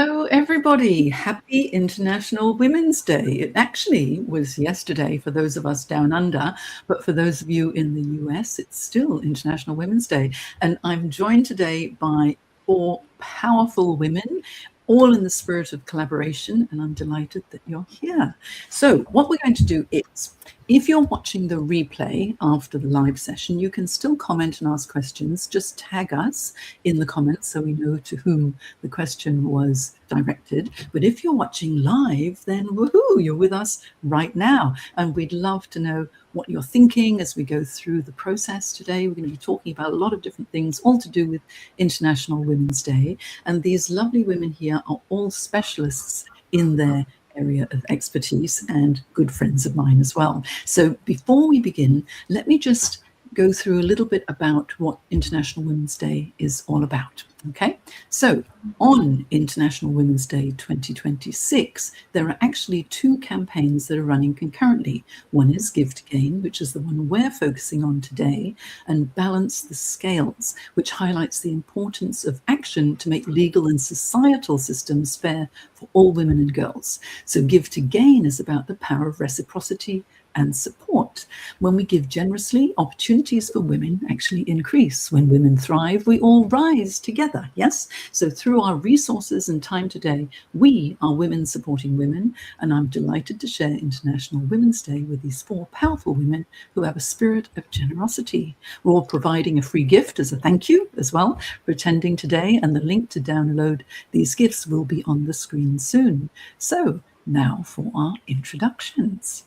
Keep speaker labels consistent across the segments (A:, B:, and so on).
A: Hello, everybody. Happy International Women's Day. It actually was yesterday for those of us down under, but for those of you in the US, it's still International Women's Day. And I'm joined today by four powerful women, all in the spirit of collaboration, and I'm delighted that you're here. So what we're going to do is, if you're watching the replay after the live session, you can still comment and ask questions. Just tag us in the comments so we know to whom the question was directed. But if you're watching live, then woohoo, you're with us right now. And we'd love to know what you're thinking as we go through the process today. We're going to be talking about a lot of different things, all to do with International Women's Day. And these lovely women here are all specialists in their area of expertise and good friends of mine as well. So before we begin, let me just go through a little bit about what International Women's Day is all about. Okay, so on International Women's Day 2026, there are actually two campaigns that are running concurrently. One is Give to Gain, which is the one we're focusing on today, and Balance the Scales, which highlights the importance of action to make legal and societal systems fair for all women and girls. So Give to Gain is about the power of reciprocity and support. When we give generously, opportunities for women actually increase. When women thrive, we all rise together, yes? So through our resources and time today, we are women supporting women, and I'm delighted to share International Women's Day with these four powerful women who have a spirit of generosity. We're all providing a free gift as a thank you as well for attending today, and the link to download these gifts will be on the screen soon. So now for our introductions.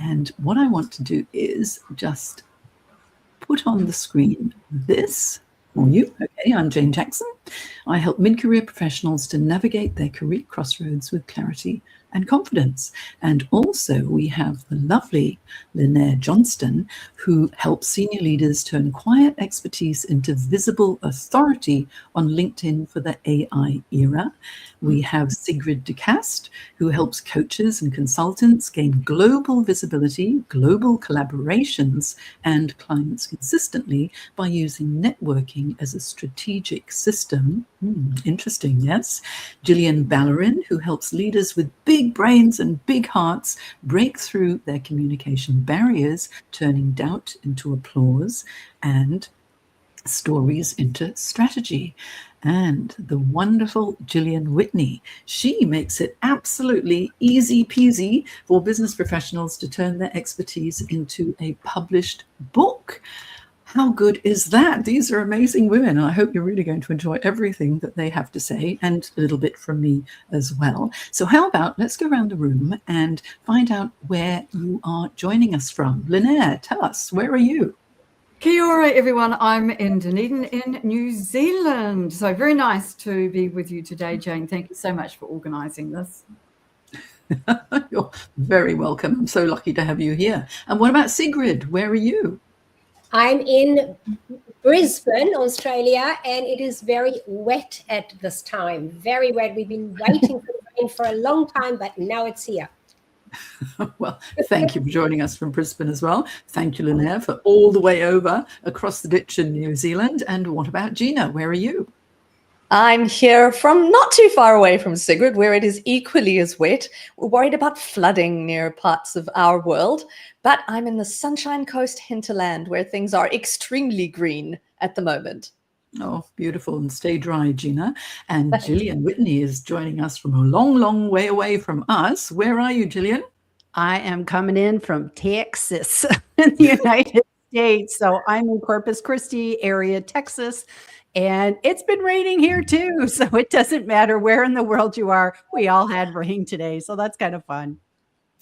A: And what I want to do is just put on the screen this for you. Okay, I'm Jane Jackson. I help mid-career professionals to navigate their career crossroads with clarity and confidence. And also we have the lovely Lynette Johnston, who helps senior leaders turn quiet expertise into visible authority on LinkedIn for the AI era. We have Sigrid de Cast, who helps coaches and consultants gain global visibility, global collaborations, and clients consistently by using networking as a strategic system. Interesting, yes. Gillian Ballerin, who helps leaders with big brains and big hearts break through their communication barriers, turning doubt into applause and stories into strategy. And the wonderful Gillian Whitney. She makes it absolutely easy peasy for business professionals to turn their expertise into a published book. How good is that? These are amazing women. And I hope you're really going to enjoy everything that they have to say, and a little bit from me as well. So how about let's go around the room and find out where you are joining us from. Lynette, tell us, where are you?
B: Kia ora, everyone. I'm in Dunedin in New Zealand. So very nice to be with you today, Jane. Thank you so much for organising this.
A: You're very welcome. I'm so lucky to have you here. And what about Sigrid? Where are you?
C: I'm in Brisbane, Australia, and it is very wet at this time. Very wet. We've been waiting for the rain for a long time, but now it's here.
A: Well, thank you for joining us from Brisbane as well. Thank you, Lynette, for all the way over across the ditch in New Zealand. And what about Gina? Where are you?
D: I'm here from not too far away from Sigrid, where it is equally as wet. We're worried about flooding near parts of our world, but I'm in the Sunshine Coast hinterland where things are extremely green at the moment.
A: Oh, beautiful. And stay dry, Gina. And Gillian Whitney is joining us from a long, long way away from us. Where are you, Gillian?
E: I am coming in from Texas in the United States. So I'm in Corpus Christi area, Texas. And it's been raining here too. So it doesn't matter where in the world you are. We all had rain today. So that's kind of fun.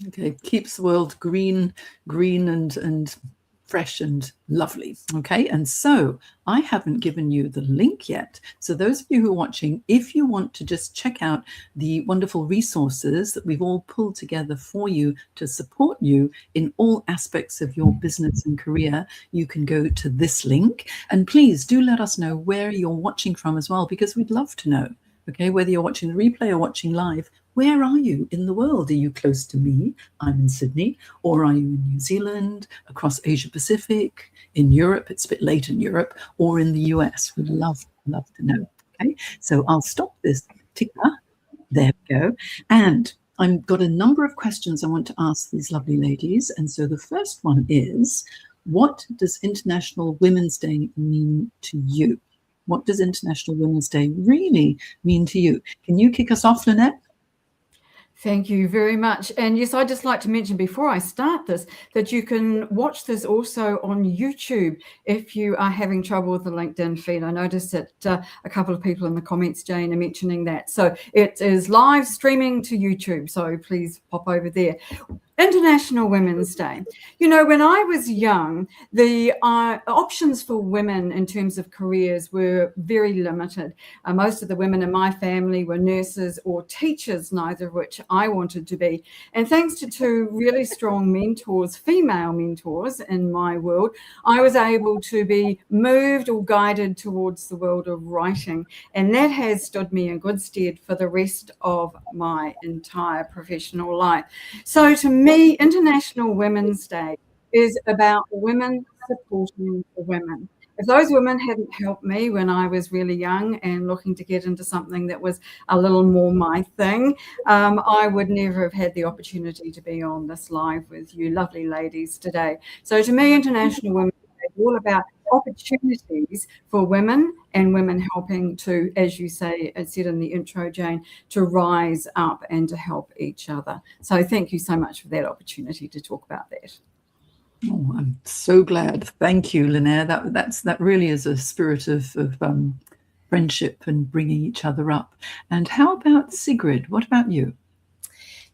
A: Okay. Keeps the world green and fresh and lovely. Okay. And so I haven't given you the link yet. So those of you who are watching, if you want to just check out the wonderful resources that we've all pulled together for you to support you in all aspects of your business and career, you can go to this link. And please do let us know where you're watching from as well, because we'd love to know. Okay, whether you're watching the replay or watching live, where are you in the world? Are you close to me? I'm in Sydney. Or are you in New Zealand, across Asia Pacific, in Europe? It's a bit late in Europe, or in the US. We'd love to know. Okay, so I'll stop this ticker There we go. And I've got a number of questions I want to ask these lovely ladies. And so the first one is, what does International Women's Day mean to you? What does International Women's Day really mean to you? Can you kick us off, Lynette?
B: Thank you very much. And yes, I'd just like to mention before I start this, that you can watch this also on YouTube if you are having trouble with the LinkedIn feed. I noticed that a couple of people in the comments, Jane, are mentioning that. So it is live streaming to YouTube. So please pop over there. International Women's Day. You know, when I was young, the options for women in terms of careers were very limited. Most of the women in my family were nurses or teachers, neither of which I wanted to be. And thanks to two really strong mentors, female mentors in my world, I was able to be moved or guided towards the world of writing. And that has stood me in good stead for the rest of my entire professional life. So to me, International Women's Day is about women supporting the women. If those women hadn't helped me when I was really young and looking to get into something that was a little more my thing, I would never have had the opportunity to be on this live with you lovely ladies today. So to me, International Women's Day is all about opportunities for women and women helping to, as you say, as said in the intro, Jane, to rise up and to help each other. So thank you so much for that opportunity to talk about that.
A: Oh, I'm so glad. Thank you, Lynette. That really is a spirit of friendship and bringing each other up. And how about Sigrid? What about you?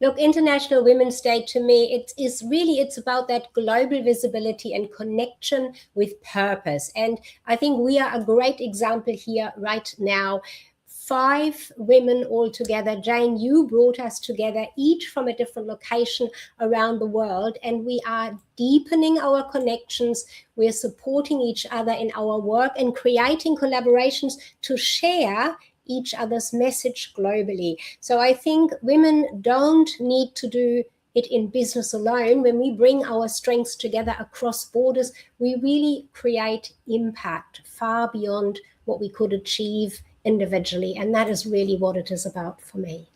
C: Look, International Women's Day to me, it's about that global visibility and connection with purpose. And I think we are a great example here right now. 5 women all together. Jane, you brought us together, each from a different location around the world, and we are deepening our connections. We're supporting each other in our work and creating collaborations to share each other's message globally. So I think women don't need to do it in business alone. When we bring our strengths together across borders, we really create impact far beyond what we could achieve individually. And that is really what it is about for me.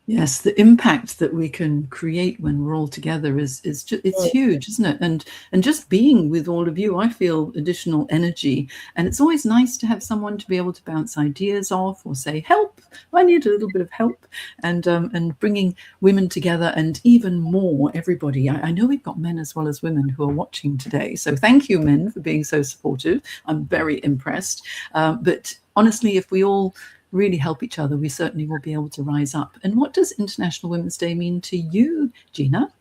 A: Yes, the impact that we can create when we're all together is just, it's huge, isn't it? And just being with all of you, I feel additional energy. And it's always nice to have someone to be able to bounce ideas off or say, help, I need a little bit of help. And bringing women together, and even more, everybody. I know we've got men as well as women who are watching today. So thank you, men, for being so supportive. I'm very impressed. But honestly, if we all really help each other, we certainly will be able to rise up. And what does International Women's Day mean to you, Gina?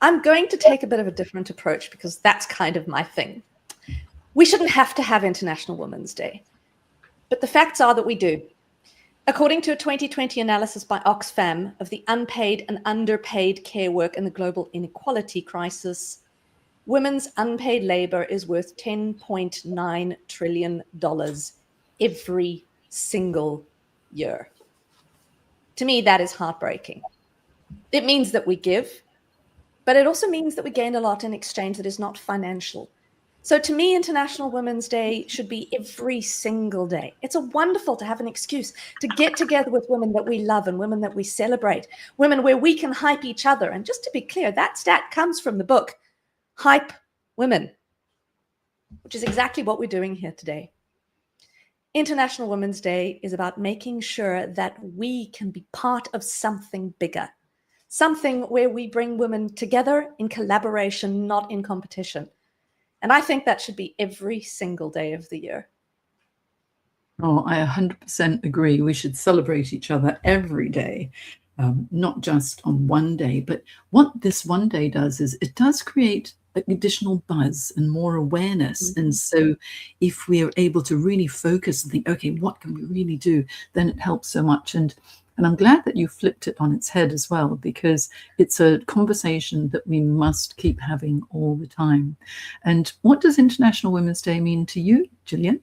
D: I'm going to take a bit of a different approach because that's kind of my thing. We shouldn't have to have International Women's Day, but the facts are that we do. According to a 2020 analysis by Oxfam of the unpaid and underpaid care work in the global inequality crisis, women's unpaid labor is worth $10.9 trillion every single year. To me, that is heartbreaking. It means that we give, but it also means that we gain a lot in exchange that is not financial. So to me, International Women's Day should be every single day. It's wonderful to have an excuse to get together with women that we love and women that we celebrate, women where we can hype each other. And just to be clear, that stat comes from the book, Hype Women, which is exactly what we're doing here today. International Women's Day is about making sure that we can be part of something bigger, something where we bring women together in collaboration, not in competition. And I think that should be every single day of the year.
A: Oh, I 100% agree. We should celebrate each other every day, not just on one day. But what this one day does is it does create additional buzz and more awareness. Mm-hmm. And so if we are able to really focus and think, okay, what can we really do? Then it helps so much. And I'm glad that you flipped it on its head as well, because it's a conversation that we must keep having all the time. And what does International Women's Day mean to you, Gillian?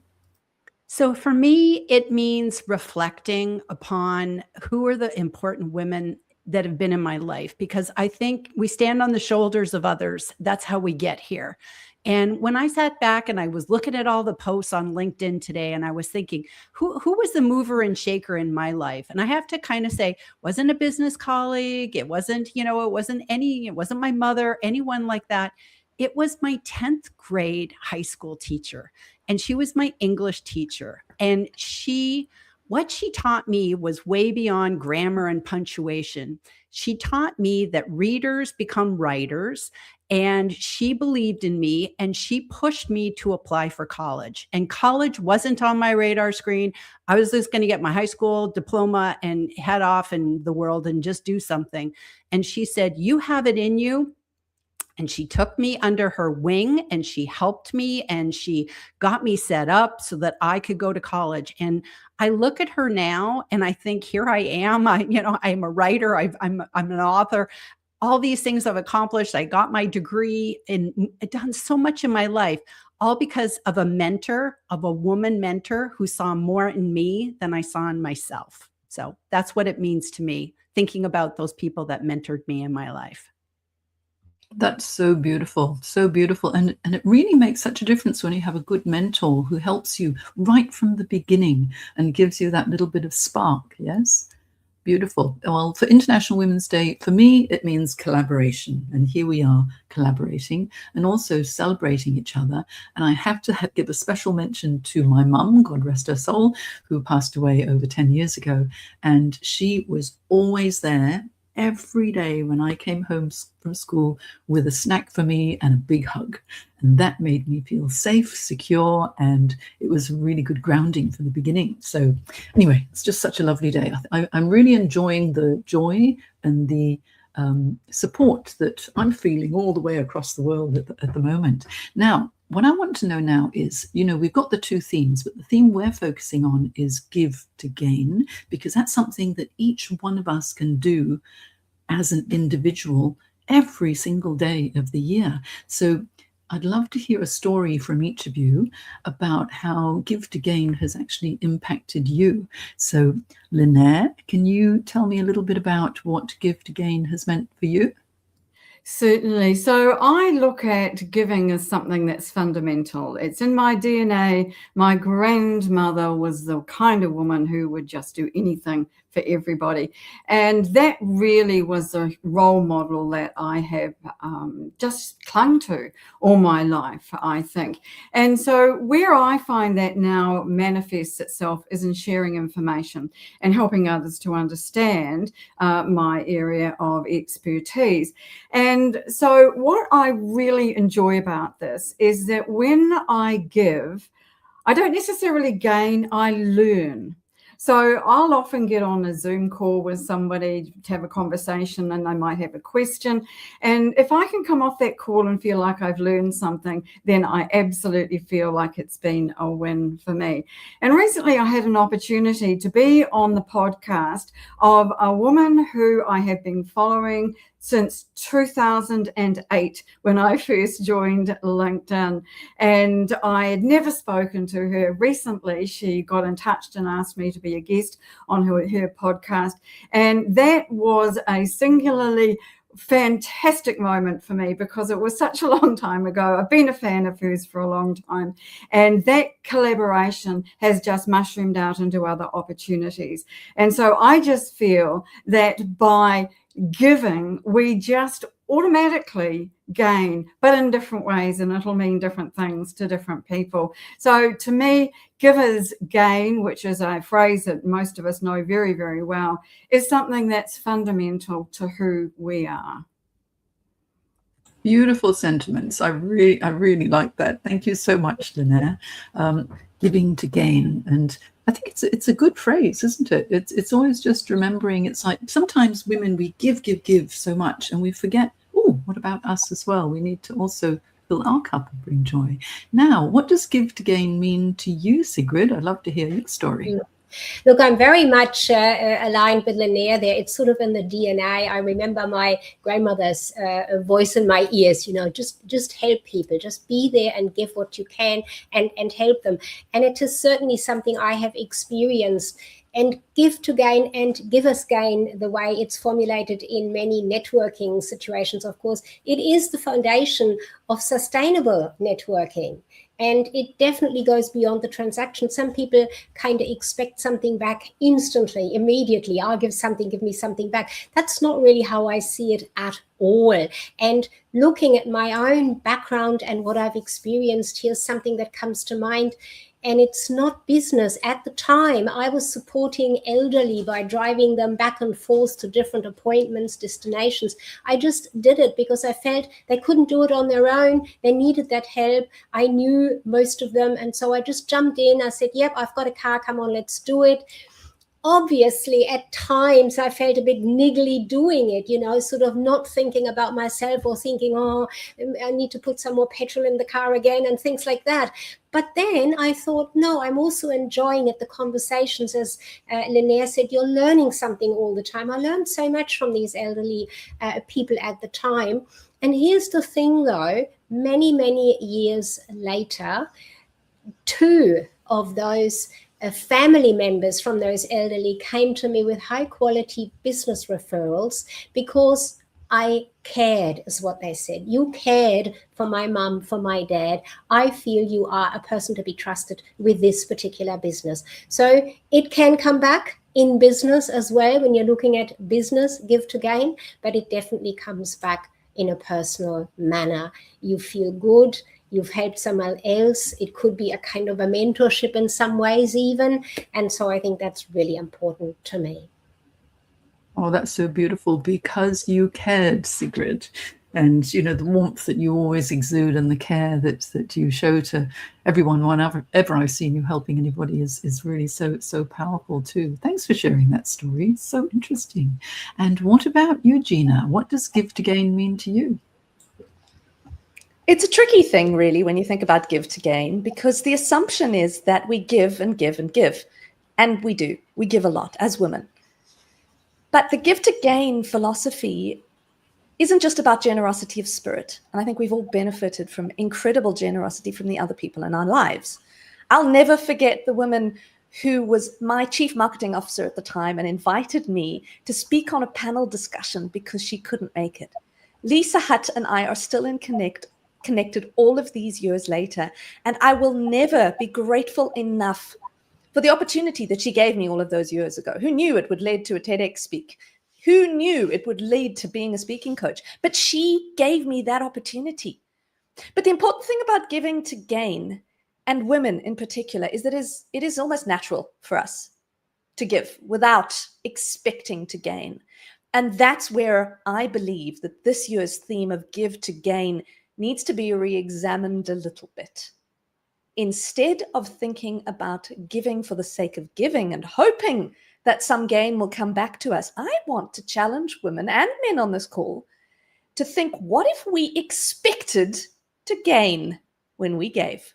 E: So for me, it means reflecting upon who are the important women that have been in my life, because I think we stand on the shoulders of others. That's how we get here. And when I sat back and I was looking at all the posts on LinkedIn today, and I was thinking, who was the mover and shaker in my life? And I have to kind of say, wasn't a business colleague. It wasn't, it wasn't my mother, anyone like that. It was my 10th grade high school teacher. And she was my English teacher. And what she taught me was way beyond grammar and punctuation. She taught me that readers become writers, and she believed in me, and she pushed me to apply for college. And college wasn't on my radar screen. I was just going to get my high school diploma and head off in the world and just do something. And she said, "You have it in you." And she took me under her wing, and she helped me, and she got me set up so that I could go to college. And I look at her now and I think, here I am. I'm a writer. I'm an author. All these things I've accomplished. I got my degree and done so much in my life, all because of a woman mentor who saw more in me than I saw in myself. So that's what it means to me, thinking about those people that mentored me in my life.
A: That's so beautiful, so beautiful. And it really makes such a difference when you have a good mentor who helps you right from the beginning and gives you that little bit of spark. Yes? Beautiful. Well, for International Women's Day, for me, it means collaboration. And here we are collaborating and also celebrating each other. And I have to give a special mention to my mum, God rest her soul, who passed away over 10 years ago. And she was always there every day when I came home from school with a snack for me and a big hug. And that made me feel safe, secure, and it was really good grounding for the beginning. So anyway, it's just such a lovely day. I'm really enjoying the joy and the support that I'm feeling all the way across the world at the moment. Now, what I want to know now is, we've got the two themes, but the theme we're focusing on is give to gain, because that's something that each one of us can do as an individual every single day of the year. So I'd love to hear a story from each of you about how Give to Gain has actually impacted you. So Lynette, can you tell me a little bit about what Give to Gain has meant for you?
B: Certainly. So I look at giving as something that's fundamental. It's in my DNA. My grandmother was the kind of woman who would just do anything for everybody. And that really was a role model that I have just clung to all my life, I think. And so where I find that now manifests itself is in sharing information and helping others to understand my area of expertise. And so what I really enjoy about this is that when I give, I don't necessarily gain, I learn. So I'll often get on a Zoom call with somebody to have a conversation, and they might have a question. And if I can come off that call and feel like I've learned something, then I absolutely feel like it's been a win for me. And recently I had an opportunity to be on the podcast of a woman who I have been following since 2008 when I first joined LinkedIn. And I had never spoken to her. Recently, she got in touch and asked me to be a guest on her podcast. And that was a singularly fantastic moment for me because it was such a long time ago. I've been a fan of hers for a long time, and that collaboration has just mushroomed out into other opportunities. And so I just feel that by giving, we just automatically gain, but in different ways, and it'll mean different things to different people. So to me, givers gain, which is a phrase that most of us know very, very well, is something that's fundamental to who we are.
A: Beautiful sentiments. I really like that. Thank you so much, Lynette. Giving to gain, and I think it's a good phrase, isn't it? It's always just remembering. It's like sometimes women, we give so much, and we forget. Oh, what about us as well? We need to also fill our cup and bring joy. Now, what does give to gain mean to you, Sigrid? I'd love to hear your story.
C: Look, I'm very much aligned with Linnea there. It's sort of in the DNA. I remember my grandmother's voice in my ears, just help people, just be there and give what you can and help them. And it is certainly something I have experienced And give to gain and givers gain, the way it's formulated in many networking situations, of course, it is the foundation of sustainable networking. And it definitely goes beyond the transaction. Some people kind of expect something back instantly, immediately. I'll give something, give me something back. That's not really how I see it at all. And looking at my own background and what I've experienced, here's something that comes to mind. And it's not business. At the time, I was supporting elderly by driving them back and forth to different appointments, destinations. I just did it because I felt they couldn't do it on their own. They needed that help. I knew most of them. And so I just jumped in. I said, yep, I've got a car. Come on, let's do it. Obviously, at times I felt a bit niggly doing it, sort of not thinking about myself or thinking, oh, I need to put some more petrol in the car again and things like that. But then I thought, no, I'm also enjoying it, the conversations. As Linnea said, you're learning something all the time. I learned so much from these elderly people at the time. And here's the thing, though, many, many years later, two of those family members from those elderly came to me with high quality business referrals because I cared, is what they said. You cared for my mum, for my dad. I feel you are a person to be trusted with this particular business. So it can come back in business as well when you're looking at business, give to gain, but it definitely comes back in a personal manner. You feel good. You've helped someone else. It could be a kind of a mentorship in some ways even. And so I think that's really important to me.
A: Oh, that's so beautiful, because you cared, Sigrid. And, the warmth that you always exude and the care that you show to everyone, whenever I've seen you helping anybody is really so powerful too. Thanks for sharing that story. It's so interesting. And what about you, Gina? What does give to gain mean to you?
D: It's a tricky thing, really, when you think about give to gain, because the assumption is that we give and give and give. And we do. We give a lot as women. But the give to gain philosophy isn't just about generosity of spirit. And I think we've all benefited from incredible generosity from the other people in our lives. I'll never forget the woman who was my chief marketing officer at the time and invited me to speak on a panel discussion because she couldn't make it. Lisa Hutt and I are still connected all of these years later, and I will never be grateful enough for the opportunity that she gave me all of those years ago. Who knew it would lead to a TEDx speak? Who knew it would lead to being a speaking coach? But she gave me that opportunity. But the important thing about giving to gain, and women in particular, is that it is almost natural for us to give without expecting to gain. And that's where I believe that this year's theme of give to gain needs to be re-examined a little bit. Instead of thinking about giving for the sake of giving and hoping that some gain will come back to us, I want to challenge women and men on this call to think, what if we expected to gain when we gave?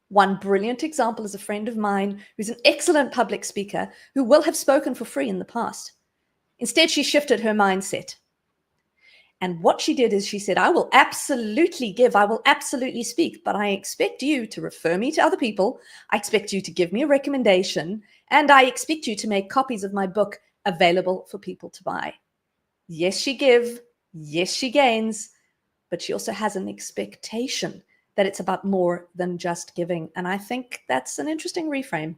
D: One brilliant example is a friend of mine who's an excellent public speaker who will have spoken for free in the past. Instead, she shifted her mindset. And what she did is she said, I will absolutely give, I will absolutely speak, but I expect you to refer me to other people. I expect you to give me a recommendation, and I expect you to make copies of my book available for people to buy. Yes, she gives, yes, she gains, but she also has an expectation that it's about more than just giving. And I think that's an interesting reframe.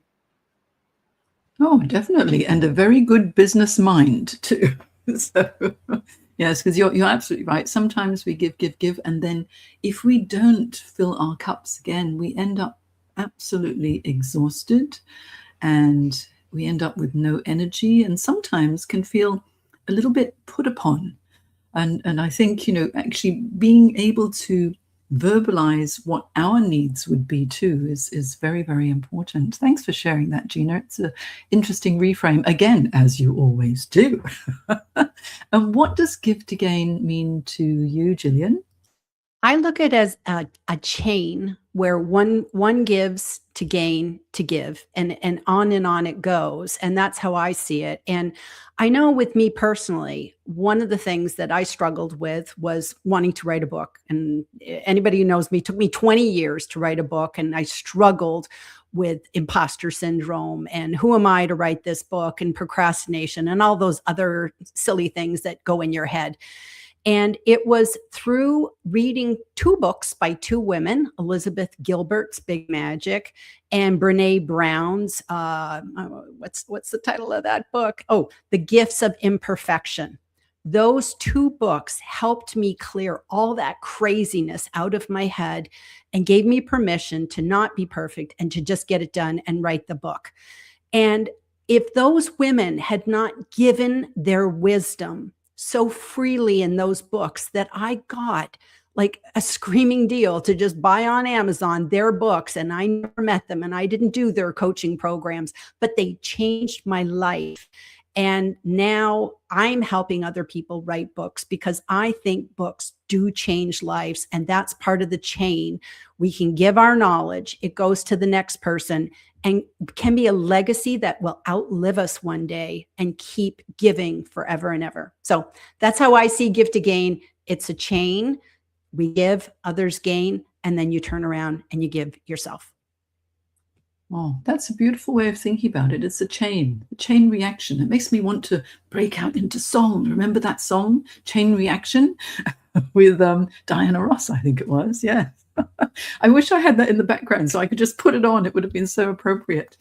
A: Oh, definitely. And a very good business mind too. So yes, because you're absolutely right. Sometimes we give, and then if we don't fill our cups again, we end up absolutely exhausted, and we end up with no energy, and sometimes can feel a little bit put upon. And I think, actually being able to verbalize what our needs would be too is very, very important. Thanks for sharing that, Gina. It's an interesting reframe, again, as you always do. And what does give to gain mean to you, Gillian?
E: I look at it as a chain where one gives to gain to give, and on it goes. And that's how I see it. And I know with me personally, one of the things that I struggled with was wanting to write a book. And anybody who knows me, it took me 20 years to write a book, and I struggled with imposter syndrome and who am I to write this book, and procrastination and all those other silly things that go in your head. And it was through reading two books by two women, Elizabeth Gilbert's Big Magic and Brene Brown's, what's the title of that book? Oh, The Gifts of Imperfection. Those two books helped me clear all that craziness out of my head and gave me permission to not be perfect and to just get it done and write the book. And if those women had not given their wisdom so freely in those books, that I got like a screaming deal to just buy on Amazon their books, and I never met them and I didn't do their coaching programs, but they changed my life. And now I'm helping other people write books because I think books do change lives. And that's part of the chain. We can give our knowledge, it goes to the next person, and can be a legacy that will outlive us one day and keep giving forever and ever. So that's how I see Give to Gain. It's a chain. We give, others gain, and then you turn around and you give yourself.
A: Oh, that's a beautiful way of thinking about it. It's a chain reaction. It makes me want to break out into song. Remember that song, Chain Reaction, with Diana Ross, I think it was. Yeah. I wish I had that in the background so I could just put it on. It would have been so appropriate.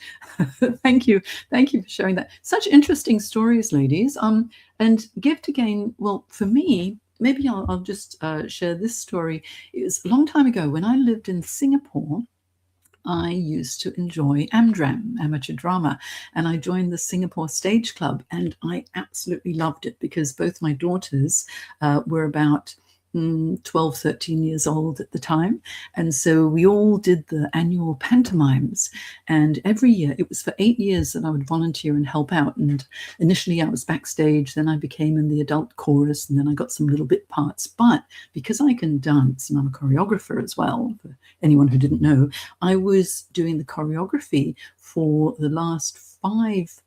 A: Thank you. Thank you for sharing that. Such interesting stories, ladies. And Give to Gain, well, for me, maybe I'll just share this story. It was a long time ago when I lived in Singapore. I used to enjoy AmDram, amateur drama, and I joined the Singapore Stage Club, and I absolutely loved it because both my daughters were about 12, 13 years old at the time. And so we all did the annual pantomimes. And every year, it was for 8 years that I would volunteer and help out. And initially I was backstage, then I became in the adult chorus, and then I got some little bit parts. But because I can dance, and I'm a choreographer as well, for anyone who didn't know, I was doing the choreography for the last 5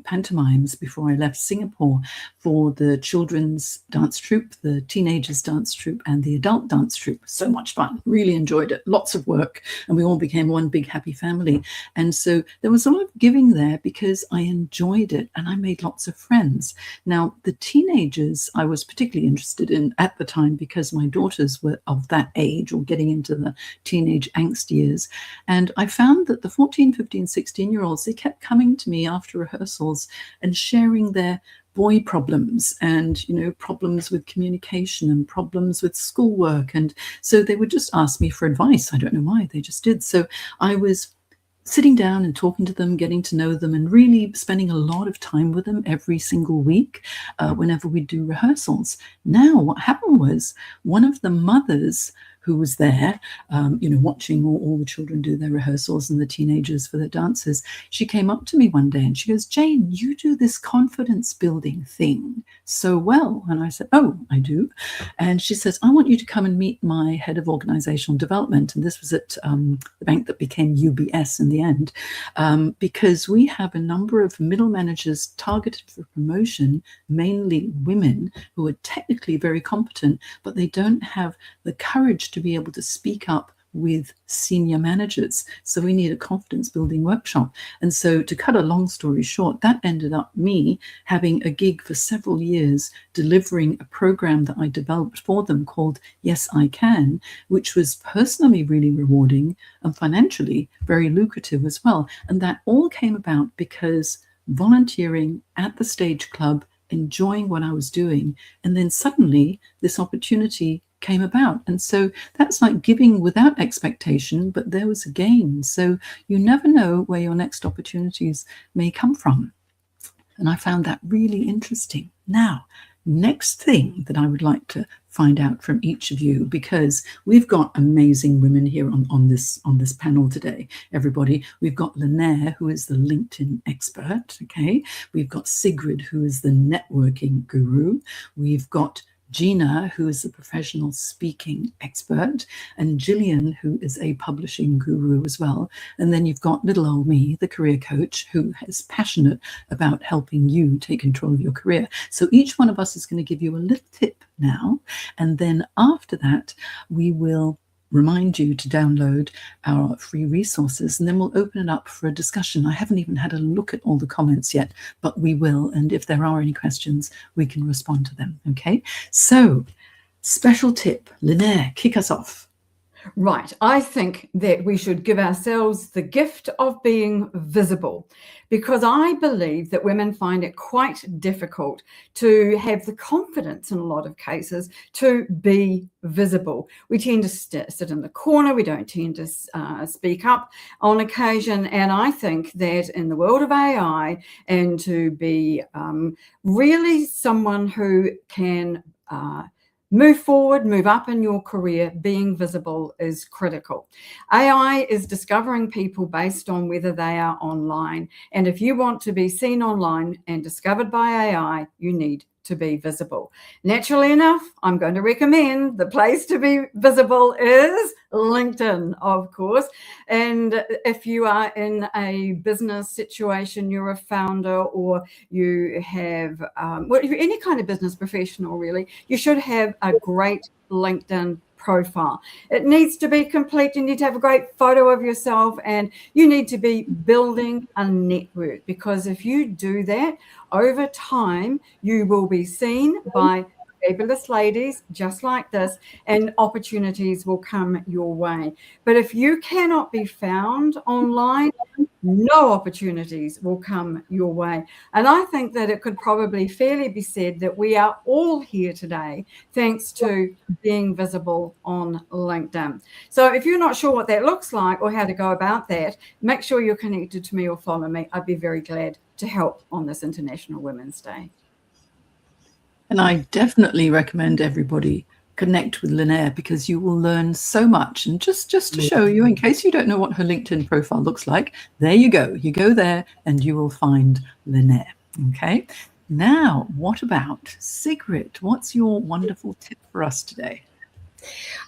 A: pantomimes before I left Singapore for the children's dance troupe, the teenagers dance troupe, and the adult dance troupe. So much fun, really enjoyed it, lots of work, and we all became one big happy family. And so there was a lot of giving there because I enjoyed it and I made lots of friends. Now, the teenagers I was particularly interested in at the time because my daughters were of that age or getting into the teenage angst years. And I found that the 14, 15, 16-year-olds, they kept coming to me after rehearsals and sharing their boy problems and, problems with communication and problems with schoolwork. And so they would just ask me for advice. I don't know why, they just did. So I was sitting down and talking to them, getting to know them, and really spending a lot of time with them every single week whenever we do rehearsals. Now, what happened was one of the mothers who was there, watching all the children do their rehearsals and the teenagers for their dances, she came up to me one day and she goes, "Jane, you do this confidence building thing so well." And I said, "Oh, I do." And she says, "I want you to come and meet my head of organizational development." And this was at the bank that became UBS in the end, because we have a number of middle managers targeted for promotion, mainly women who are technically very competent, but they don't have the courage to be able to speak up with senior managers. So we need a confidence building workshop. And so, to cut a long story short, that ended up me having a gig for several years delivering a program that I developed for them called Yes, I Can, which was personally really rewarding and financially very lucrative as well. And that all came about because volunteering at the Stage Club, enjoying what I was doing, and then suddenly this opportunity came about. And so that's like giving without expectation, but there was a gain. So you never know where your next opportunities may come from. And I found that really interesting. Now, next thing that I would like to find out from each of you, because we've got amazing women here on this panel today, everybody. We've got Linaire, who is the LinkedIn expert, okay? We've got Sigrid, who is the networking guru. We've got Gina, who is a professional speaking expert, and Gillian, who is a publishing guru as well. And then you've got little old me, the career coach, who is passionate about helping you take control of your career. So each one of us is going to give you a little tip now. And then after that, we will remind you to download our free resources, and then we'll open it up for a discussion. I haven't even had a look at all the comments yet, but we will. And if there are any questions, we can respond to them. Okay. So special tip, Linnea, kick us off.
B: Right. I think that we should give ourselves the gift of being visible, because I believe that women find it quite difficult to have the confidence in a lot of cases to be visible. We tend to sit in the corner. We don't tend to speak up on occasion. And I think that in the world of AI, and to be really someone who can move forward, move up in your career, being visible is critical. AI is discovering people based on whether they are online. And if you want to be seen online and discovered by AI, you need to be visible. Naturally enough, I'm going to recommend the place to be visible is LinkedIn, of course. And if you are in a business situation, you're a founder, or you have, well, if you're any kind of business professional, really, you should have a great LinkedIn profile. It needs to be complete. You need to have a great photo of yourself, and you need to be building a network, because if you do that over time, you will be seen by fabulous ladies just like this, and opportunities will come your way. But if you cannot be found online, no opportunities will come your way. And I think that it could probably fairly be said that we are all here today thanks to being visible on LinkedIn. So if you're not sure what that looks like or how to go about that, make sure you're connected to me or follow me. I'd be very glad to help on this International Women's Day.
A: And I definitely recommend everybody connect with Linnea, because you will learn so much. And just to show you, in case you don't know what her LinkedIn profile looks like, there you go. You go there and you will find Linnea. Okay. Now, what about Sigrid? What's your wonderful tip for us today?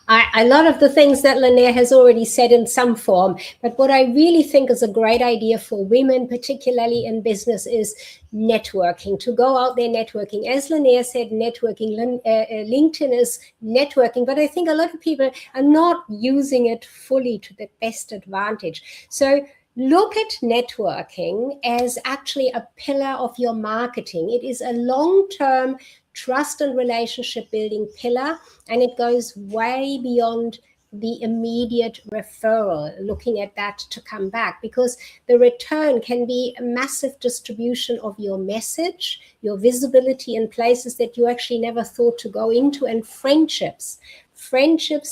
C: A lot of the things that Linnea has already said in some form, but what I really think is a great idea for women, particularly in business, is networking, to go out there networking. As Linnea said, networking, LinkedIn is networking, but I think a lot of people are not using it fully to the best advantage. So look at networking as actually a pillar of your marketing. It is a long-term trust and relationship building pillar, and it goes way beyond the immediate referral, looking at that to come back, because the return can be a massive distribution of your message, your visibility in places that you actually never thought to go into, and friendships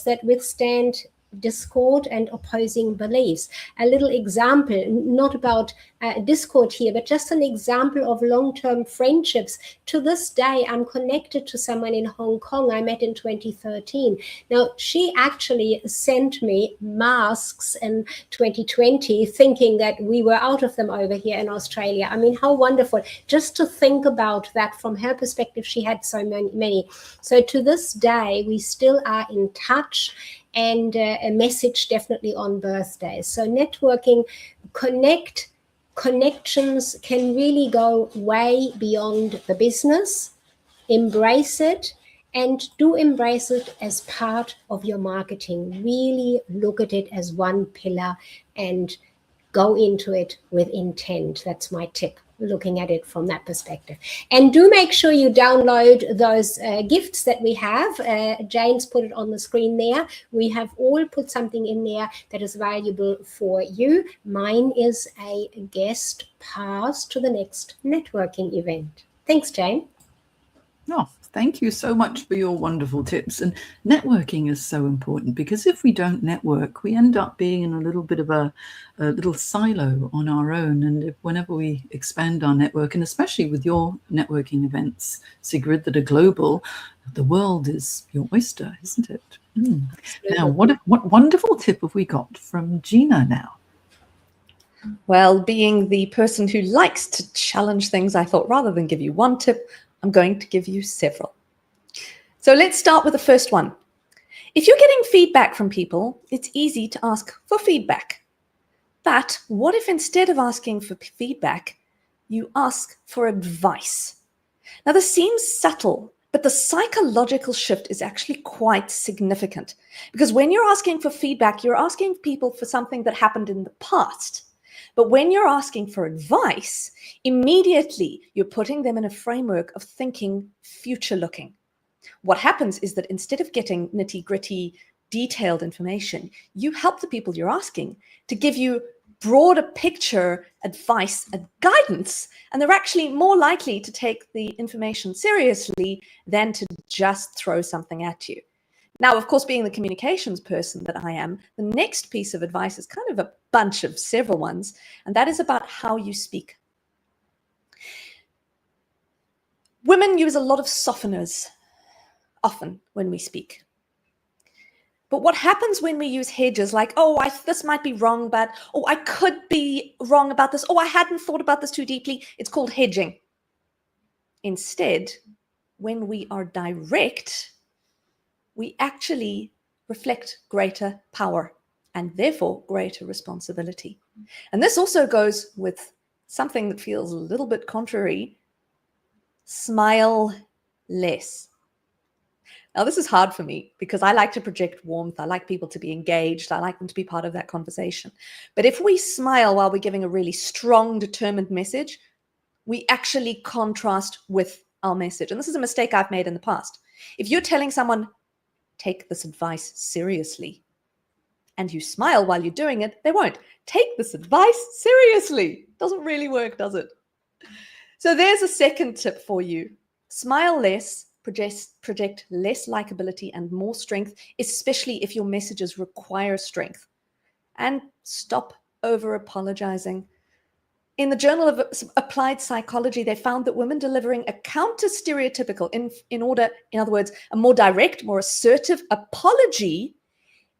C: that withstand discord and opposing beliefs. A little example, not about discord here, but just an example of long-term friendships. To this day, I'm connected to someone in Hong Kong I met in 2013. Now, she actually sent me masks in 2020, thinking that we were out of them over here in Australia. I mean, how wonderful. Just to think about that from her perspective, she had so many. So to this day, we still are in touch, and a message definitely on birthdays. So networking, connections can really go way beyond the business. Embrace it, and do embrace it as part of your marketing. Really look at it as one pillar and go into it with intent. That's my tip, looking at it from that perspective. And do make sure you download those gifts that we have. Jane's put it on the screen there. We have all put something in there that is valuable for you. Mine is a guest pass to the next networking event. Thanks, Jane.
A: Oh, thank you so much for your wonderful tips. And networking is so important, because if we don't network, we end up being in a little bit of a little silo on our own. And whenever we expand our network, and especially with your networking events, Sigrid, that are global, the world is your oyster, isn't it? Now, what wonderful tip have we got from Gina now?
D: Well, being the person who likes to challenge things, I thought rather than give you one tip, I'm going to give you several. So let's start with the first one. If you're getting feedback from people, it's easy to ask for feedback. But what if instead of asking for feedback, you ask for advice? Now, this seems subtle, but the psychological shift is actually quite significant. Because when you're asking for feedback, you're asking people for something that happened in the past. But when you're asking for advice, immediately you're putting them in a framework of thinking future-looking. What happens is that instead of getting nitty-gritty, detailed information, you help the people you're asking to give you broader picture advice and guidance, and they're actually more likely to take the information seriously than to just throw something at you. Now, of course, being the communications person that I am, the next piece of advice is kind of a bunch of several ones, and that is about how you speak. Women use a lot of softeners often when we speak. But what happens when we use hedges like, oh, this might be wrong, but, oh, I could be wrong about this. Oh, I hadn't thought about this too deeply. It's called hedging. Instead, when we are direct, we actually reflect greater power and therefore greater responsibility. And this also goes with something that feels a little bit contrary. Smile less. Now, this is hard for me because I like to project warmth. I like people to be engaged. I like them to be part of that conversation. But if we smile while we're giving a really strong, determined message, we actually contrast with our message. And this is a mistake I've made in the past. If you're telling someone, take this advice seriously, and you smile while you're doing it, they won't. Take this advice seriously. Doesn't really work, does it? So there's a second tip for you. Smile less. Project less likability and more strength, especially if your messages require strength. And stop over apologizing. In the Journal of Applied Psychology, they found that women delivering a counter-stereotypical, in other words, a more direct, more assertive apology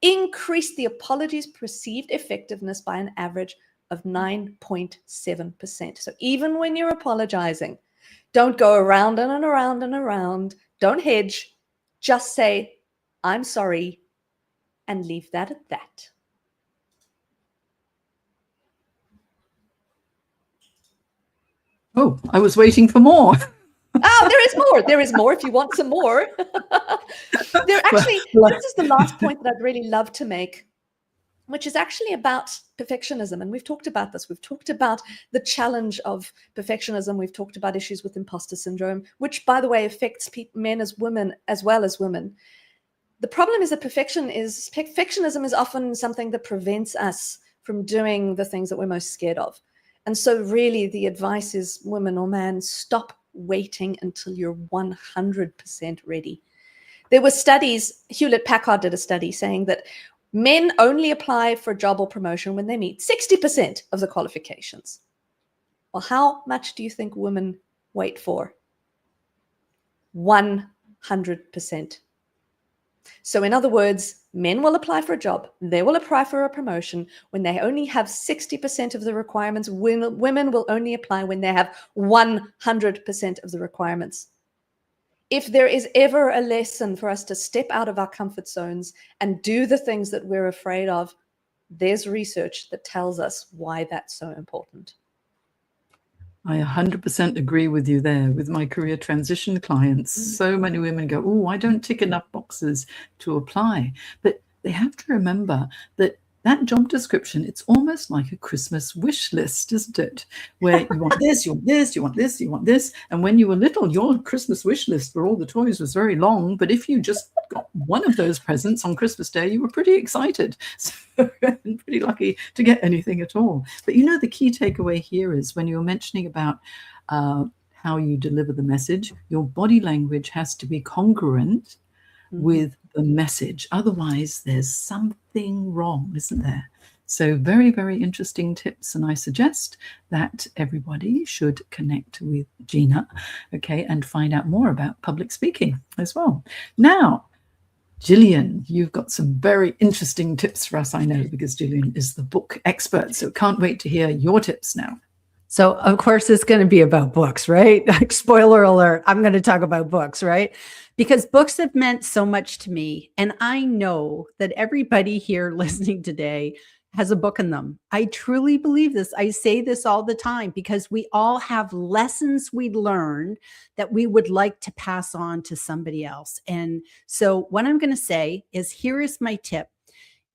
D: increased the apology's perceived effectiveness by an average of 9.7%. So even when you're apologizing, don't go around and around and around. Don't hedge. Just say, I'm sorry, and leave that at that.
A: Oh, I was waiting for more.
D: Oh, there is more. There is more if you want some more. This is the last point that I'd really love to make, which is actually about perfectionism. And we've talked about this. We've talked about the challenge of perfectionism. We've talked about issues with imposter syndrome, which, by the way, affects men as women as well as women. The problem is that perfectionism is often something that prevents us from doing the things that we're most scared of. And so really the advice is, women or man, stop waiting until you're 100% ready. There were studies, Hewlett-Packard did a study saying that men only apply for a job or promotion when they meet 60% of the qualifications. Well, how much do you think women wait for? 100%. So in other words, men will apply for a job, they will apply for a promotion when they only have 60% of the requirements. Women will only apply when they have 100% of the requirements. If there is ever a lesson for us to step out of our comfort zones and do the things that we're afraid of, there's research that tells us why that's so important.
A: I 100% agree with you there. With my career transition clients, so many women go, oh, I don't tick enough boxes to apply. But they have to remember that that job description, it's almost like a Christmas wish list, isn't it? Where you want this, you want this, you want this, you want this. And when you were little, your Christmas wish list for all the toys was very long. But if you just got one of those presents on Christmas Day, you were pretty excited. So pretty lucky to get anything at all. But you know, the key takeaway here is when you're mentioning about how you deliver the message, your body language has to be congruent with the message. Otherwise, there's something wrong, isn't there? So very, very interesting tips. And I suggest that everybody should connect with Gina, okay, and find out more about public speaking as well. Now, Gillian, you've got some very interesting tips for us, I know, because Gillian is the book expert. So can't wait to hear your tips now.
E: So, of course, it's going to be about books, right? Like, spoiler alert, I'm going to talk about books, right? Because books have meant so much to me. And I know that everybody here listening today has a book in them. I truly believe this. I say this all the time because we all have lessons we learned that we would like to pass on to somebody else. And so, what I'm going to say is, here is my tip.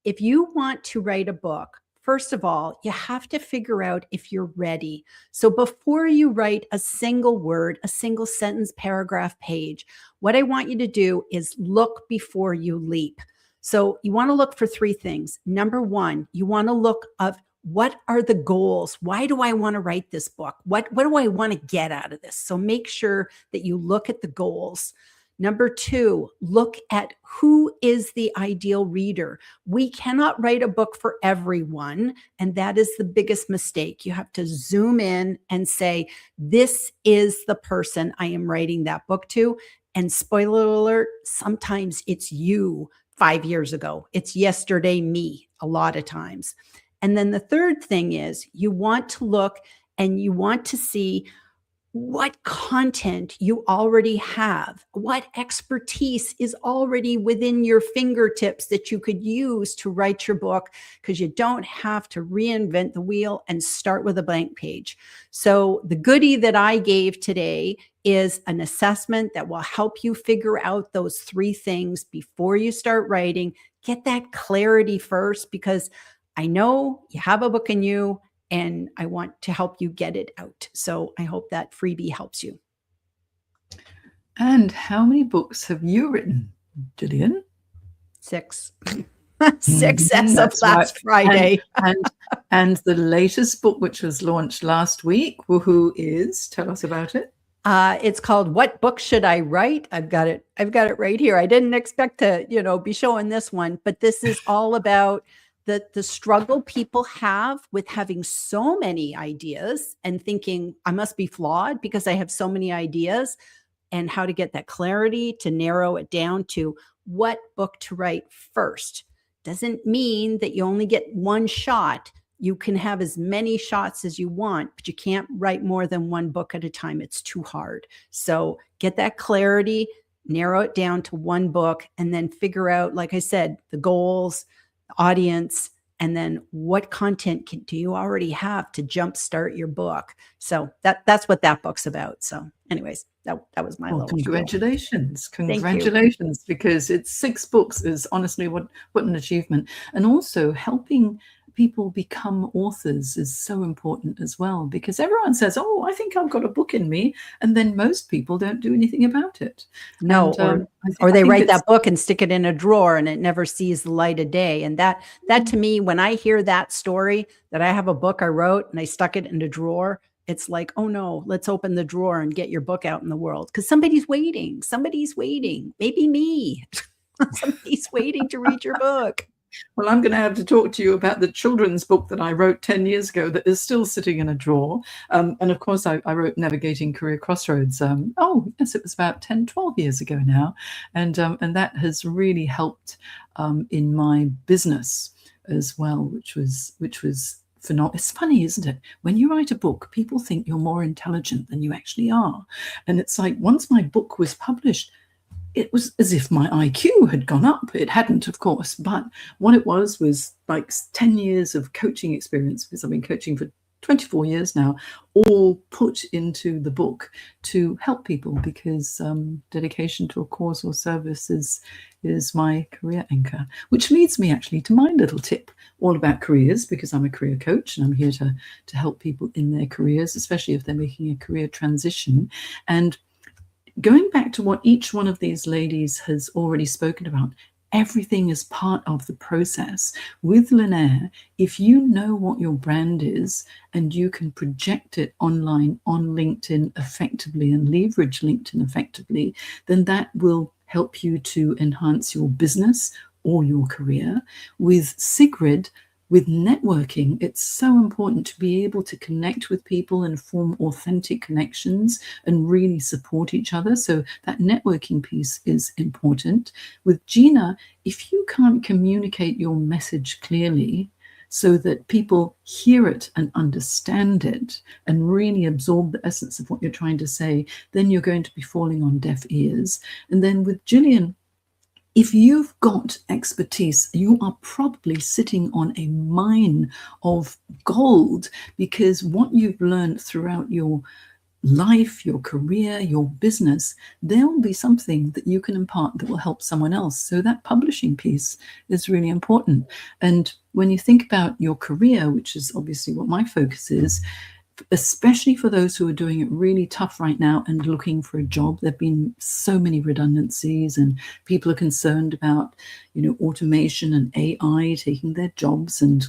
E: If you want to write a book, first of all, you have to figure out if you're ready. So before you write a single word, a single sentence, paragraph, page, what I want you to do is look before you leap. So you want to look for three things. Number one, you want to look of what are the goals? Why do I want to write this book? What do I want to get out of this? So make sure that you look at the goals. Number two, look at who is the ideal reader. We cannot write a book for everyone, and that is the biggest mistake. You have to zoom in and say, this is the person I am writing that book to. And spoiler alert, sometimes it's you 5 years ago. It's yesterday me a lot of times. And then the third thing is you want to look and you want to see what content you already have, what expertise is already within your fingertips that you could use to write your book, because you don't have to reinvent the wheel and start with a blank page. So the goodie that I gave today is an assessment that will help you figure out those three things before you start writing. Get that clarity first, because I know you have a book in you, and I want to help you get it out. So I hope that freebie helps you.
A: And how many books have you written, Gillian?
E: 6. 6 as of last Friday.
A: And the latest book, which was launched last week, woohoo, is, tell us about it.
E: It's called What Book Should I Write? I've got it right here. I didn't expect to, be showing this one, but this is all about the struggle people have with having so many ideas and thinking I must be flawed because I have so many ideas, and how to get that clarity to narrow it down to what book to write first. Doesn't mean that you only get one shot. You can have as many shots as you want, but you can't write more than one book at a time. It's too hard. So get that clarity, narrow it down to one book, and then figure out, like I said, the goals, audience, and then what content do you already have to jumpstart your book. So that's what that book's about. So anyways, that was my little
A: congratulations because it's 6 books is honestly what an achievement. And also helping people become authors is so important as well, because everyone says, oh, I think I've got a book in me, and then most people don't do anything about it.
E: No, or they write that book and stick it in a drawer and it never sees the light of day. And that to me, when I hear that story, that I have a book I wrote and I stuck it in a drawer, it's like, oh no, let's open the drawer and get your book out in the world, because somebody's waiting, maybe me. Somebody's waiting to read your book.
A: Well, I'm going to have to talk to you about the children's book that I wrote 10 years ago that is still sitting in a drawer. And of course, I wrote Navigating Career Crossroads. It was about 10, 12 years ago now. And that has really helped in my business as well, which was phenomenal. It's funny, isn't it? When you write a book, people think you're more intelligent than you actually are. And it's like, once my book was published, it was as if my IQ had gone up. It hadn't, of course, but what it was like 10 years of coaching experience, because I've been coaching for 24 years now, all put into the book to help people, because dedication to a cause or service is my career anchor, which leads me actually to my little tip all about careers, because I'm a career coach and I'm here to help people in their careers, especially if they're making a career transition. And going back to what each one of these ladies has already spoken about, everything is part of the process. With Linaire, if you know what your brand is and you can project it online on LinkedIn effectively and leverage LinkedIn effectively, then that will help you to enhance your business or your career. With Sigrid, with networking, it's so important to be able to connect with people and form authentic connections and really support each other. So that networking piece is important. With Gina, if you can't communicate your message clearly, so that people hear it and understand it and really absorb the essence of what you're trying to say, then you're going to be falling on deaf ears. And then with Gillian, if you've got expertise, you are probably sitting on a mine of gold, because what you've learned throughout your life, your career, your business, there will be something that you can impart that will help someone else. So that publishing piece is really important. And when you think about your career, which is obviously what my focus is, especially for those who are doing it really tough right now and looking for a job, there have been so many redundancies, and people are concerned about, automation and AI taking their jobs, and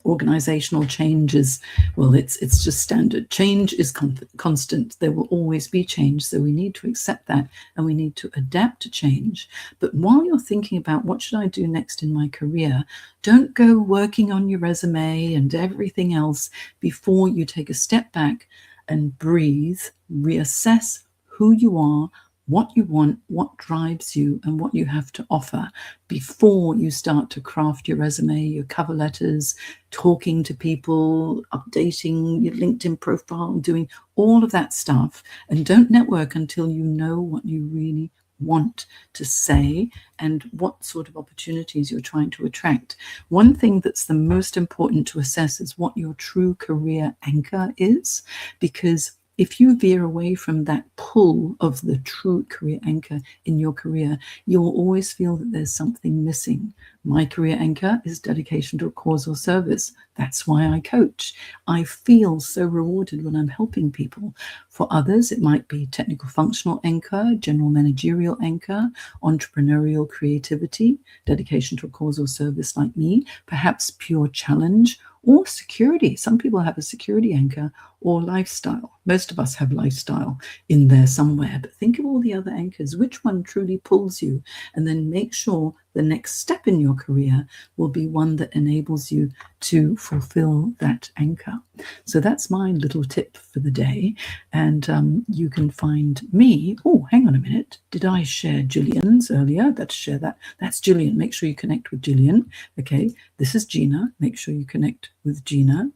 A: organizational changes. Well, it's just standard. Change is constant. There will always be change. So we need to accept that, and we need to adapt to change. But while you're thinking about what should I do next in my career, don't go working on your resume and everything else before you take a step back and breathe, reassess who you are, what you want, what drives you, and what you have to offer before you start to craft your resume, your cover letters, talking to people, updating your LinkedIn profile, doing all of that stuff. And don't network until you know what you really want to say and what sort of opportunities you're trying to attract. One thing that's the most important to assess is what your true career anchor is, because if you veer away from that pull of the true career anchor in your career, you'll always feel that there's something missing. My career anchor is dedication to a cause or service. That's why I coach. I feel so rewarded when I'm helping people. For others, it might be technical functional anchor, general managerial anchor, entrepreneurial creativity, dedication to a cause or service like me, perhaps pure challenge, or security. Some people have a security anchor, or lifestyle. Most of us have lifestyle in there somewhere, but think of all the other anchors. Which one truly pulls you? And then make sure the next step in your career will be one that enables you to fulfill that anchor. So that's my little tip for the day. And you can find me. Oh, hang on a minute. Did I share Gillian's earlier? Let's share that. That's Gillian. Make sure you connect with Gillian. Okay. This is Gina. Make sure you connect with Gina.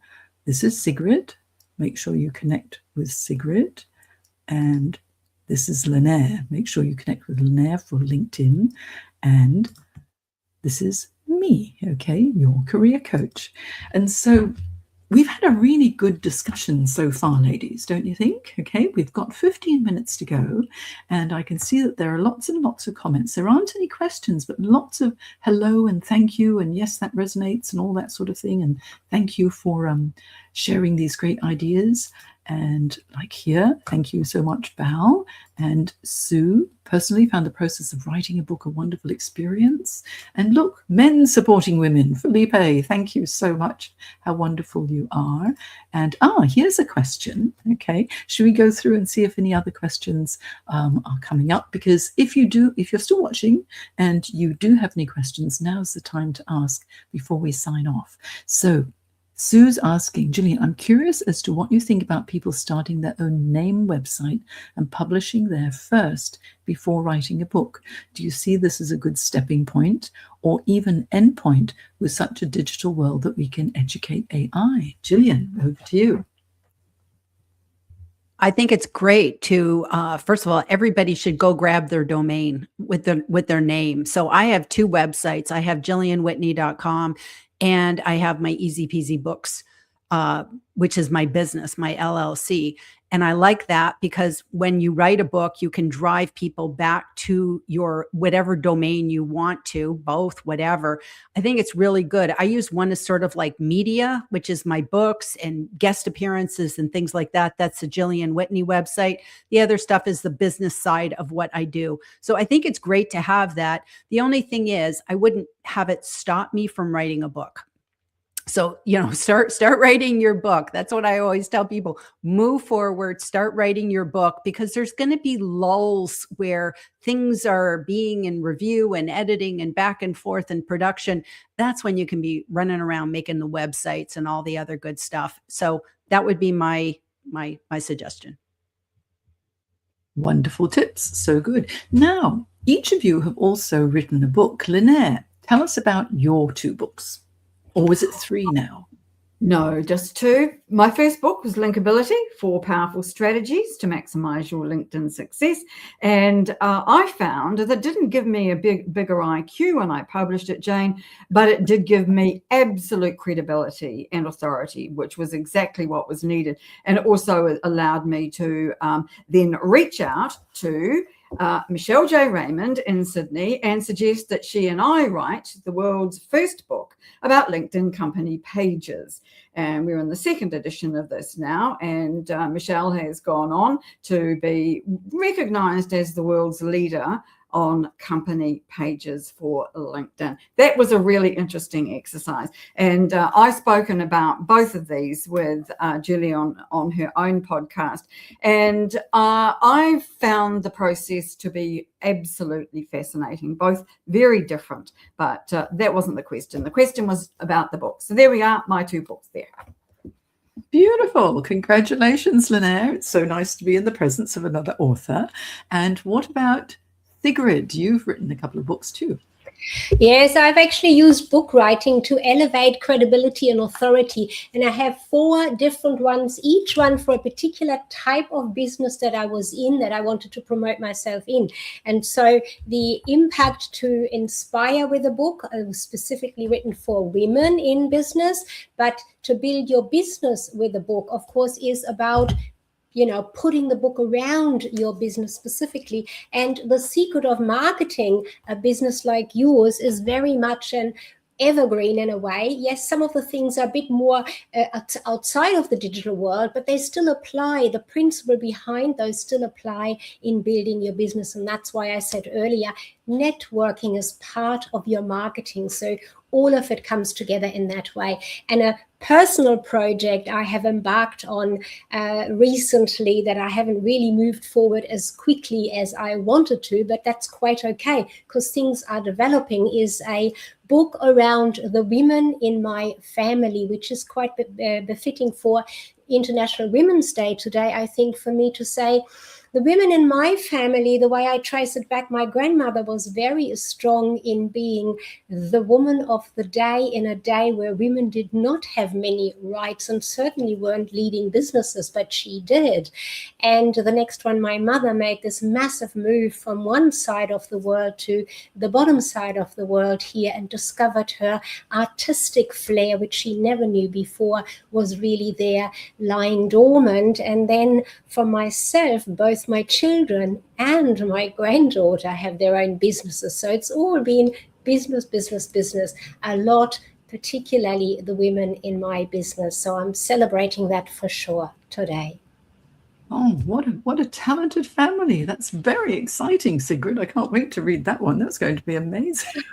A: This is Sigrid. Make sure you connect with Sigrid. And this is Linaire. Make sure you connect with Linaire for LinkedIn. And this is me, okay, your career coach. And so we've had a really good discussion so far, ladies, don't you think? Okay, we've got 15 minutes to go, and I can see that there are lots and lots of comments. There aren't any questions, but lots of hello and thank you, and yes, that resonates, and all that sort of thing. And thank you for sharing these great ideas. And like here, thank you so much, Val. And Sue personally found the process of writing a book a wonderful experience. And look, men supporting women. Felipe, thank you so much. How wonderful you are. And here's a question. Okay, should we go through and see if any other questions are coming up? Because if you're still watching and you do have any questions, now's the time to ask before we sign off. So Sue's asking, Gillian, I'm curious as to what you think about people starting their own name website and publishing there first before writing a book. Do you see this as a good stepping point or even end point with such a digital world that we can educate AI? Gillian, over to you.
E: I think it's great to, first of all, everybody should go grab their domain with their name. So I have two websites. I have jillianwhitney.com and I have my Easy Peasy Books, which is my business, my LLC. And I like that because when you write a book, you can drive people back to your whatever domain you want to, both, whatever. I think it's really good. I use one as sort of like media, which is my books and guest appearances and things like that. That's the Gillian Whitney website. The other stuff is the business side of what I do. So I think it's great to have that. The only thing is I wouldn't have it stop me from writing a book. So, start writing your book. That's what I always tell people. Move forward, start writing your book, because there's going to be lulls where things are being in review and editing and back and forth and production. That's when you can be running around making the websites and all the other good stuff. So that would be my suggestion.
A: Wonderful tips. So good. Now, each of you have also written a book. Linaire, tell us about your two books. Or was it 3 now?
B: No, just 2. My first book was Linkability, 4 Powerful Strategies to Maximize Your LinkedIn Success. And I found that didn't give me a bigger IQ when I published it, Jane, but it did give me absolute credibility and authority, which was exactly what was needed. And it also allowed me to then reach out to Michelle J. Raymond in Sydney and suggest that she and I write the world's first book about LinkedIn company pages. And we're in the 2nd edition of this now. And Michelle has gone on to be recognized as the world's leader on company pages for LinkedIn. That was a really interesting exercise. And I've spoken about both of these with Julie on her own podcast. And I've found the process to be absolutely fascinating, both very different. But that wasn't the question. The question was about the book. So there we are, my 2 books there.
A: Beautiful. Congratulations, Linaire. It's so nice to be in the presence of another author. And what about Sigrid? You've written a couple of books too.
C: Yes, I've actually used book writing to elevate credibility and authority. And I have 4 different ones, each one for a particular type of business that I was in, that I wanted to promote myself in. And so the impact to inspire with a book was specifically written for women in business, but to build your business with a book, of course, is about putting the book around your business specifically. And the secret of marketing a business like yours is very much an evergreen in a way. Yes, some of the things are a bit more outside of the digital world, but they still apply. The principle behind those still apply in building your business. And that's why I said earlier, networking is part of your marketing. So all of it comes together in that way. And a personal project I have embarked on recently that I haven't really moved forward as quickly as I wanted to, but that's quite okay because things are developing, is a book around the women in my family, which is quite befitting for International Women's Day today, I think, for me to say, the women in my family, the way I trace it back, my grandmother was very strong in being the woman of the day in a day where women did not have many rights and certainly weren't leading businesses, but she did. And the next one, my mother made this massive move from one side of the world to the bottom side of the world here and discovered her artistic flair, which she never knew before was really there lying dormant. And then for myself, both my children and my granddaughter have their own businesses. So it's all been business, business, business, a lot, particularly the women in my business. So I'm celebrating that for sure today.
A: Oh, what a talented family. That's very exciting, Sigrid. I can't wait to read that one. That's going to be amazing.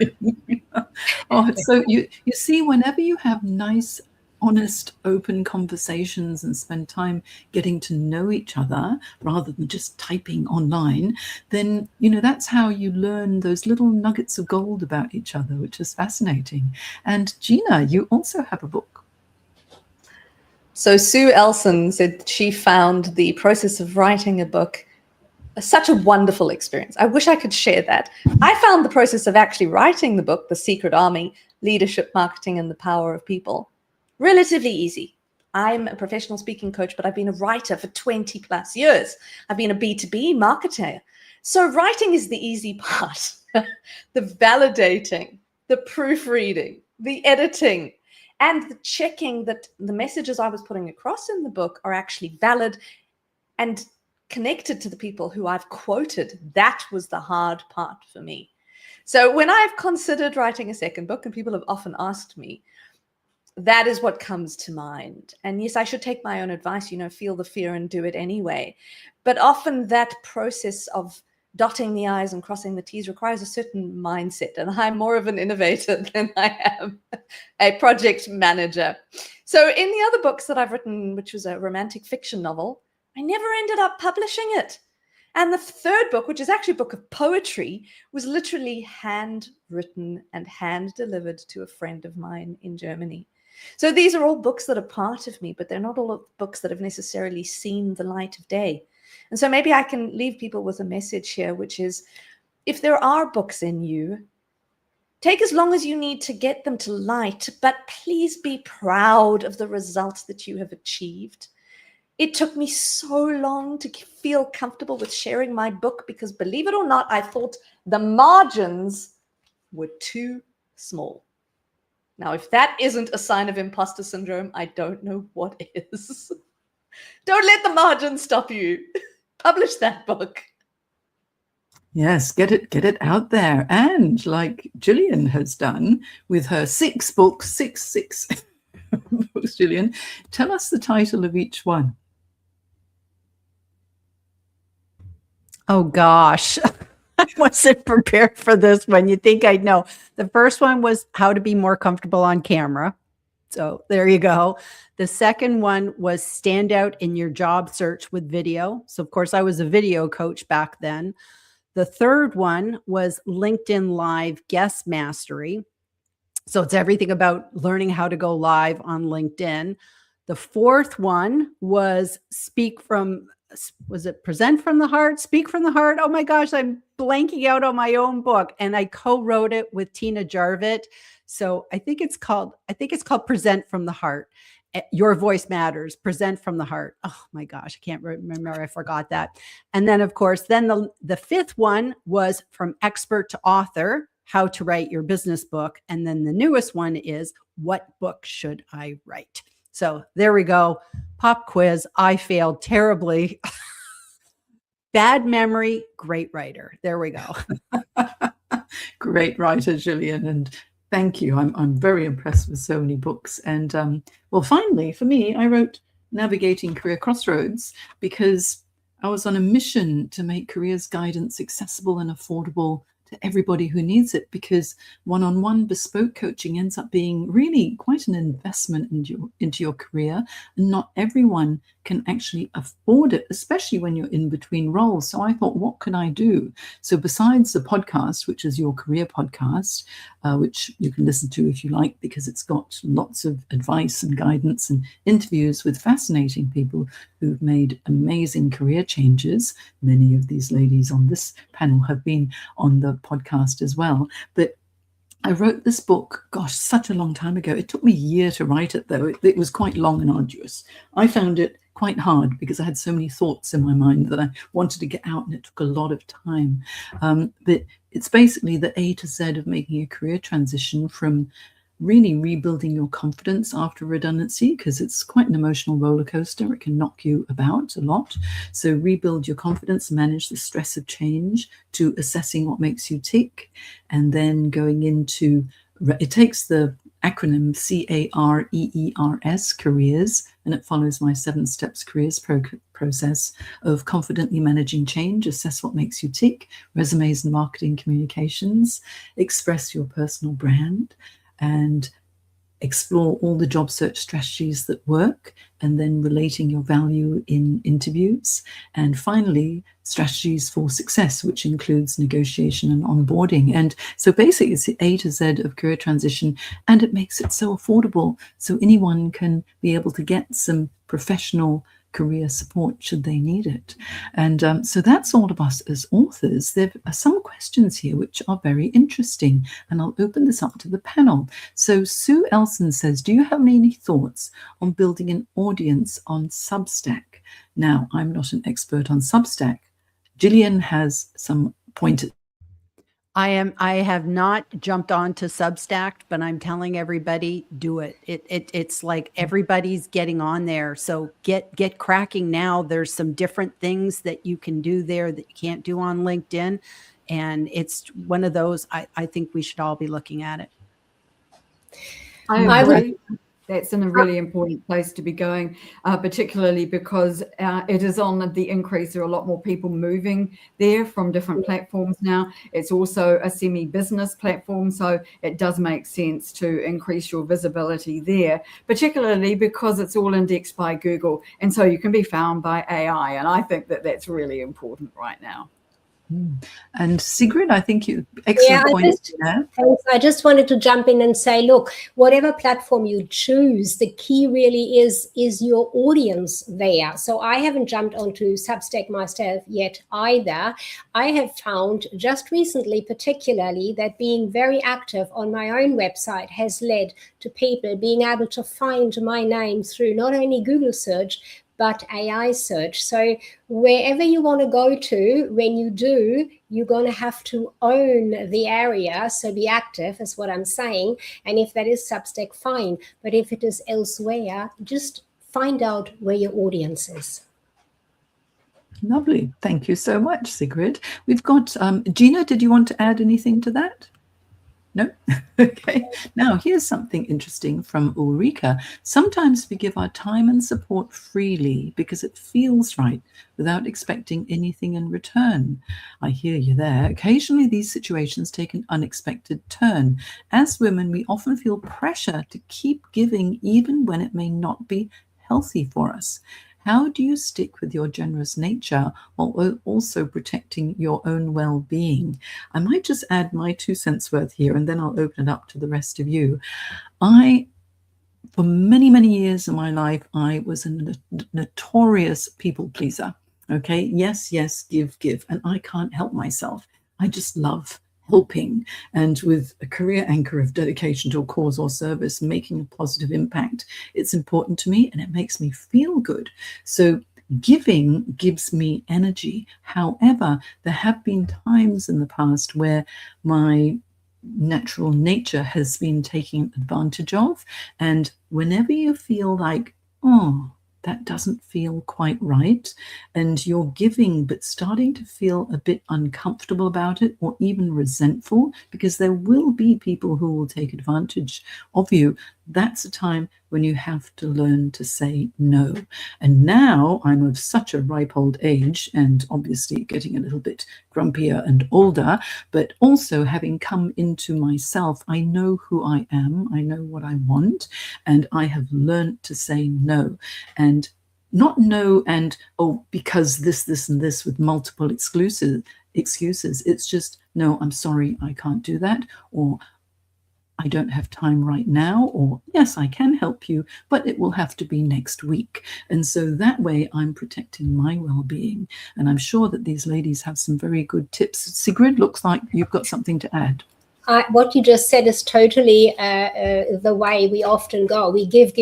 A: Oh, so you see, whenever you have nice, honest, open conversations and spend time getting to know each other rather than just typing online, then, that's how you learn those little nuggets of gold about each other, which is fascinating. And Gina, you also have a book.
D: So Sue Elson said she found the process of writing a book such a wonderful experience. I wish I could share that. I found the process of actually writing the book, The Secret Army, Leadership, Marketing, and the Power of People, relatively easy. I'm a professional speaking coach, but I've been a writer for 20 plus years. I've been a B2B marketer. So writing is the easy part. The validating, the proofreading, the editing, and the checking that the messages I was putting across in the book are actually valid and connected to the people who I've quoted. That was the hard part for me. So when I've considered writing a second book, and people have often asked me, that is what comes to mind. And yes, I should take my own advice, feel the fear and do it anyway. But often that process of dotting the I's and crossing the T's requires a certain mindset. And I'm more of an innovator than I am a project manager. So in the other books that I've written, which was a romantic fiction novel, I never ended up publishing it. And the third book, which is actually a book of poetry, was literally handwritten and hand-delivered to a friend of mine in Germany. So these are all books that are part of me, but they're not all books that have necessarily seen the light of day. And so maybe I can leave people with a message here, which is, if there are books in you, Take as long as you need to get them to light, but please be proud of the results that you have achieved. It took me so long to feel comfortable with sharing my book because, believe it or not, I thought the margins were too small. Now, if that isn't a sign of imposter syndrome, I don't know what is. Don't let the margins stop you. Publish that book.
A: Yes, get it out there. And like Gillian has done with her 6 books, six books, Gillian, tell us the title of each one.
E: Oh gosh, I wasn't prepared for this one. You think I'd know. The first one was how to be more comfortable on camera. So there you go. The second one was stand out in your job search with video. So of course I was a video coach back then. The third one was LinkedIn Live guest mastery. So it's everything about learning how to go live on LinkedIn. The fourth one was present from the heart, speak from the heart. Oh my gosh, I'm blanking out on my own book. And I co-wrote it with Tina Jarvitt. So I think it's called Present from the Heart. Your voice matters. Present from the heart. Oh my gosh, I can't remember. I forgot that. And then of course, then the fifth one was from expert to author, how to write your business book. And then the newest one is what book should I write? So there we go. Pop quiz. I failed terribly. Bad memory, great writer. There we go.
A: Great writer, Gillian. And thank you. I'm very impressed with so many books. And well, finally, for me, I wrote Navigating Career Crossroads because I was on a mission to make careers guidance accessible and affordable to everybody who needs it, because one-on-one bespoke coaching ends up being really quite an investment into your career, and not everyone can actually afford it, especially when you're in between roles. So I thought, what can I do? So besides the podcast, which is your career podcast, which you can listen to if you like, because it's got lots of advice and guidance and interviews with fascinating people who've made amazing career changes. Many of these ladies on this panel have been on the podcast as well. But I wrote this book, gosh, such a long time ago. It took me a year to write it, though. It was quite long and arduous. I found it quite hard because I had so many thoughts in my mind that I wanted to get out, and it took a lot of time. But it's basically the A to Z of making a career transition, from really rebuilding your confidence after redundancy, because it's quite an emotional roller coaster. It can knock you about a lot. So rebuild your confidence, manage the stress of change, to assessing what makes you tick, and then going into, it takes the acronym CAREERS, careers, and it follows my 7 steps careers process of confidently managing change, assess what makes you tick, resumes and marketing communications, express your personal brand, and explore all the job search strategies that work, and then relating your value in interviews. And finally, strategies for success, which includes negotiation and onboarding. And so basically it's the A to Z of career transition, and it makes it so affordable, so anyone can be able to get some professional career support should they need it. And so that's all of us as authors. There are some questions here which are very interesting, and I'll open this up to the panel. So Sue Elson says, do you have any thoughts on building an audience on Substack? Now, I'm not an expert on Substack. Gillian has some pointers.
E: I have not jumped onto Substack, but I'm telling everybody, do it. It's like everybody's getting on there. So get cracking now. There's some different things that you can do there that you can't do on LinkedIn. And it's one of those, I think we should all be looking at it.
B: I agree. That's in a really important place to be going, particularly because it is on the increase. There are a lot more people moving there from different platforms now. It's also a semi-business platform, so it does make sense to increase your visibility there, particularly because it's all indexed by Google, and so you can be found by AI, and I think that that's really important right now.
A: And Sigrid, I think you
C: Yeah,
A: excellent point there.
C: thanks. I just wanted to jump in and say, look, whatever platform you choose, the key really is your audience there. So I haven't jumped onto Substack myself yet either. I have found just recently, particularly, that being very active on my own website has led to people being able to find my name through not only Google search, but AI search. So wherever you want to go to, when you do, you're going to have to own the area. So be active is what I'm saying. And if that is Substack, fine. But if it is elsewhere, just find out where your audience is.
A: Lovely. Thank you so much, Sigrid. We've got Gina, did you want to add anything to that? No? Okay. Now, here's something interesting from Ulrika. Sometimes we give our time and support freely because it feels right without expecting anything in return. I hear you there. Occasionally, these situations take an unexpected turn. As women, we often feel pressure to keep giving even when it may not be healthy for us. How do you stick with your generous nature while also protecting your own well-being? I might just add my 2 cents worth here, and then I'll open it up to the rest of you. For many, many years in my life, I was a notorious people pleaser. Okay, yes, give. And I can't help myself. I just love helping, and with a career anchor of dedication to a cause or service, making a positive impact, it's important to me and it makes me feel good. So giving gives me energy. However, there have been times in the past where my natural nature has been taken advantage of, and whenever you feel like, oh, that doesn't feel quite right, and you're giving but starting to feel a bit uncomfortable about it or even resentful, because there will be people who will take advantage of you, that's a time when you have to learn to say no. And now I'm of such a ripe old age, and obviously getting a little bit grumpier and older, but also having come into myself, I know who I am, I know what I want, and I have learned to say no. And not no and, oh, because this and this with multiple excuses. It's just, no, I'm sorry, I can't do that, or I don't have time right now, or yes, I can help you, but it will have to be next week. And so that way I'm protecting my well-being. And I'm sure that these ladies have some very good tips. Sigrid, looks like you've got something to add.
C: What you just said is totally the way we often go. We give,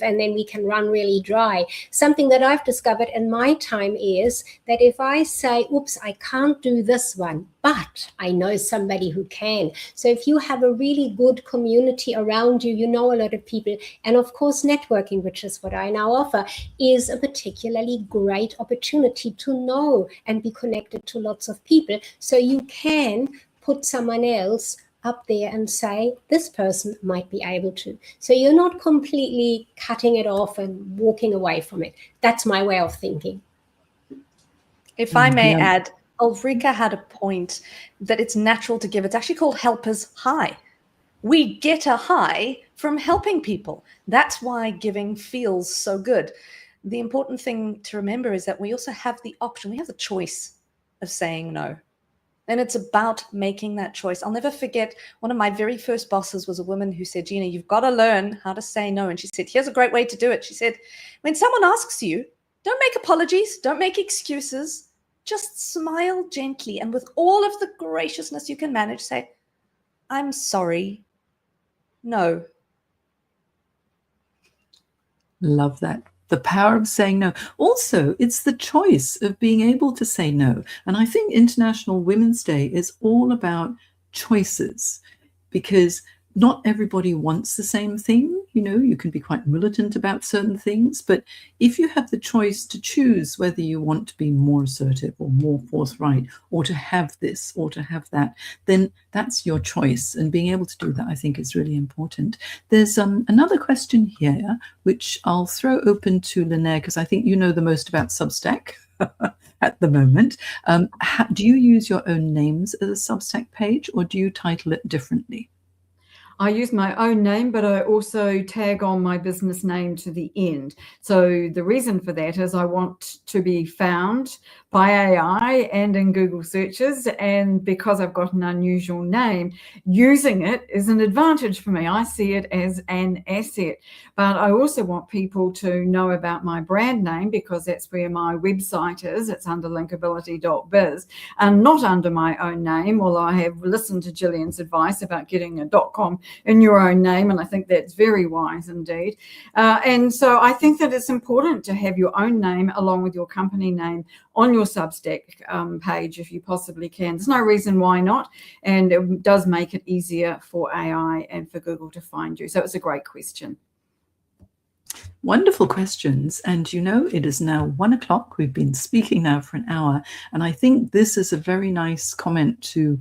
C: and then we can run really dry. Something that I've discovered in my time is that if I say, oops, I can't do this one, but I know somebody who can. So if you have a really good community around you, you know a lot of people, and of course networking, which is what I now offer, is a particularly great opportunity to know and be connected to lots of people. So you can put someone else up there and say, this person might be able to. So you're not completely cutting it off and walking away from it. That's my way of thinking.
D: If I may add, Ulrika had a point that it's natural to give. It's actually called helper's high. We get a high from helping people. That's why giving feels so good. The important thing to remember is that we also have the option, we have the choice of saying no. And it's about making that choice. I'll never forget, one of my very first bosses was a woman who said, Gina, you've got to learn how to say no. And she said, here's a great way to do it. She said, when someone asks you, don't make apologies, don't make excuses, just smile gently. And with all of the graciousness you can manage, say, I'm sorry, no.
A: Love that. The power of saying no. Also, it's the choice of being able to say no. And I think International Women's Day is all about choices, because not everybody wants the same thing. You know, you can be quite militant about certain things, but if you have the choice to choose whether you want to be more assertive or more forthright, or to have this or to have that, then that's your choice. And being able to do that, I think, is really important. There's another question here, which I'll throw open to Lynette, because I think you know the most about Substack at the moment. Do you use your own names as a Substack page, or do you title it differently?
B: I use my own name, but I also tag on my business name to the end. So the reason for that is I want to be found by AI and in Google searches. And because I've got an unusual name, using it is an advantage for me. I see it as an asset. But I also want people to know about my brand name, because that's where my website is. It's under linkability.biz and not under my own name, although I have listened to Gillian's advice about getting a .com in your own name, and I think that's very wise indeed. And so I think that it's important to have your own name along with your company name on your Substack page if you possibly can. There's no reason why not, and it does make it easier for AI and for Google to find you. So it's a great question.
A: Wonderful questions. And you know, it is now 1 o'clock. We've been speaking now for an hour. And I think this is a very nice comment to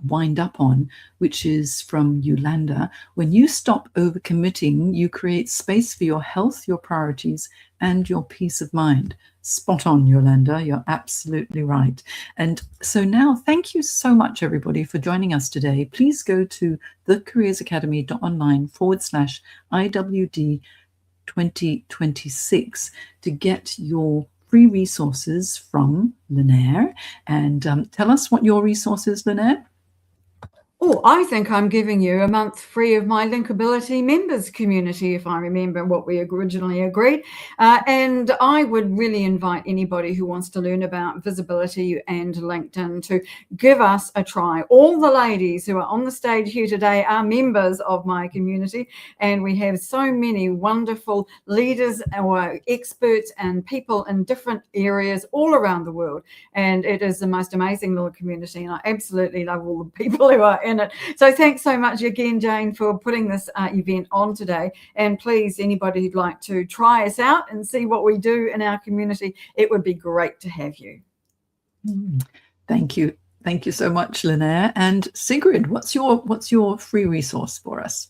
A: wind up on, which is from Yolanda. When you stop overcommitting, you create space for your health, your priorities, and your peace of mind. Spot on, Yolanda. You're absolutely right. And so now, thank you so much, everybody, for joining us today. Please go to thecareersacademy.online/IWD 2026 to get your free resources from Linaire. And tell us what your resource is, Linaire.
B: Oh, I think I'm giving you a month free of my Linkability members community, if I remember what we originally agreed. And I would really invite anybody who wants to learn about visibility and LinkedIn to give us a try. All the ladies who are on the stage here today are members of my community, and we have so many wonderful leaders or experts and people in different areas all around the world. And it is the most amazing little community, and I absolutely love all the people who are in it. So thanks so much again, Jane, for putting this event on today. And please, anybody who'd like to try us out and see what we do in our community, it would be great to have you.
A: Thank you. Thank you so much, Linaire. And Sigrid, what's your free resource for us?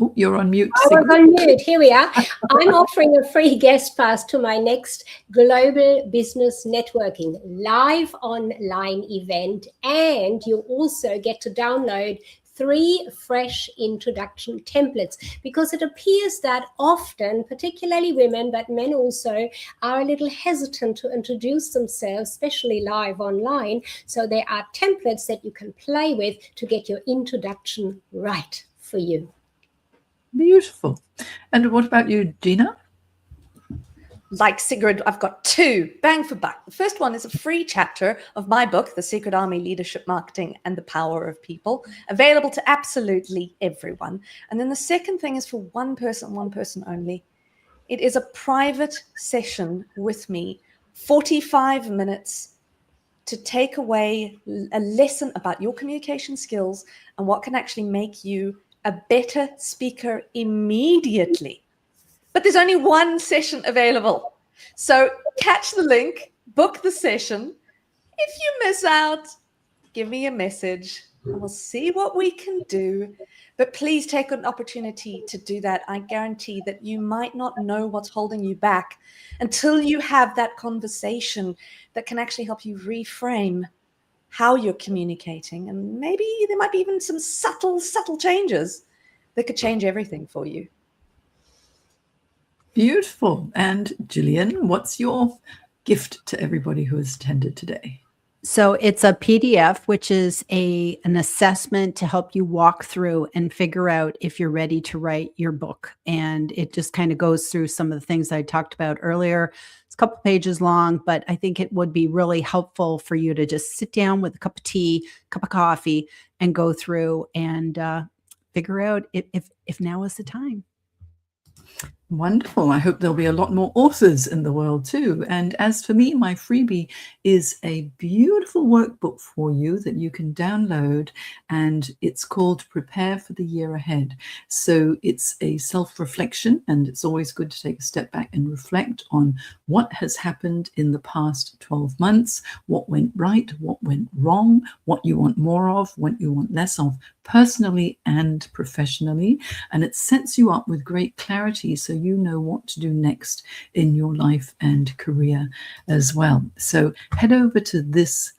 A: Oh, you're on mute.
C: I was on mute. Here we are. I'm offering a free guest pass to my next Global Business Networking live online event. And you also get to download 3 fresh introduction templates, because it appears that often, particularly women, but men also, are a little hesitant to introduce themselves, especially live online. So there are templates that you can play with to get your introduction right for you.
A: Beautiful. And what about you, Gina?
D: Like Sigrid, I've got 2, bang for buck. The first one is a free chapter of my book, The Secret Army: Leadership, Marketing, and the Power of People, available to absolutely everyone. And then the second thing is for one person only. It is a private session with me, 45 minutes, to take away a lesson about your communication skills and what can actually make you a better speaker immediately. But there's only one session available. So catch the link, book the session. If you miss out, give me a message and we'll see what we can do. But please take an opportunity to do that. I guarantee that you might not know what's holding you back until you have that conversation that can actually help you reframe how you're communicating. And maybe there might be even some subtle changes that could change everything for you.
A: Beautiful. And Gillian, what's your gift to everybody who has attended today?
E: So it's a PDF, which is an assessment to help you walk through and figure out if you're ready to write your book. And it just kind of goes through some of the things I talked about earlier. It's a couple pages long, but I think it would be really helpful for you to just sit down with a cup of tea, cup of coffee, and go through and figure out if now is the time.
A: Wonderful. I hope there'll be a lot more authors in the world too. And as for me, my freebie is a beautiful workbook for you that you can download, and it's called Prepare for the Year Ahead. So it's a self-reflection, and it's always good to take a step back and reflect on what has happened in the past 12 months, what went right, what went wrong, what you want more of, what you want less of, personally and professionally. And it sets you up with great clarity so you know what to do next in your life and career as well. So head over to this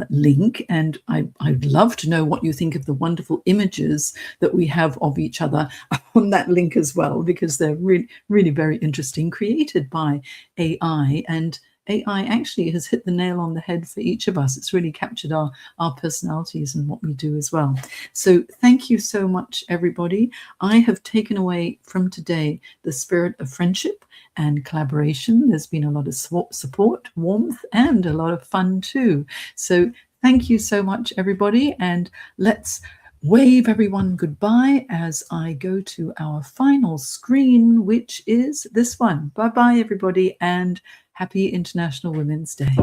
A: link, and I'd love to know what you think of the wonderful images that we have of each other on that link as well, because they're really, really very interesting, created by AI. And AI actually has hit the nail on the head for each of us. It's really captured our personalities and what we do as well. So thank you so much, everybody. I have taken away from today the spirit of friendship and collaboration. There's been a lot of support, warmth, and a lot of fun too. So thank you so much, everybody. And let's wave everyone goodbye as I go to our final screen, which is this one. Bye-bye, everybody, and happy International Women's Day.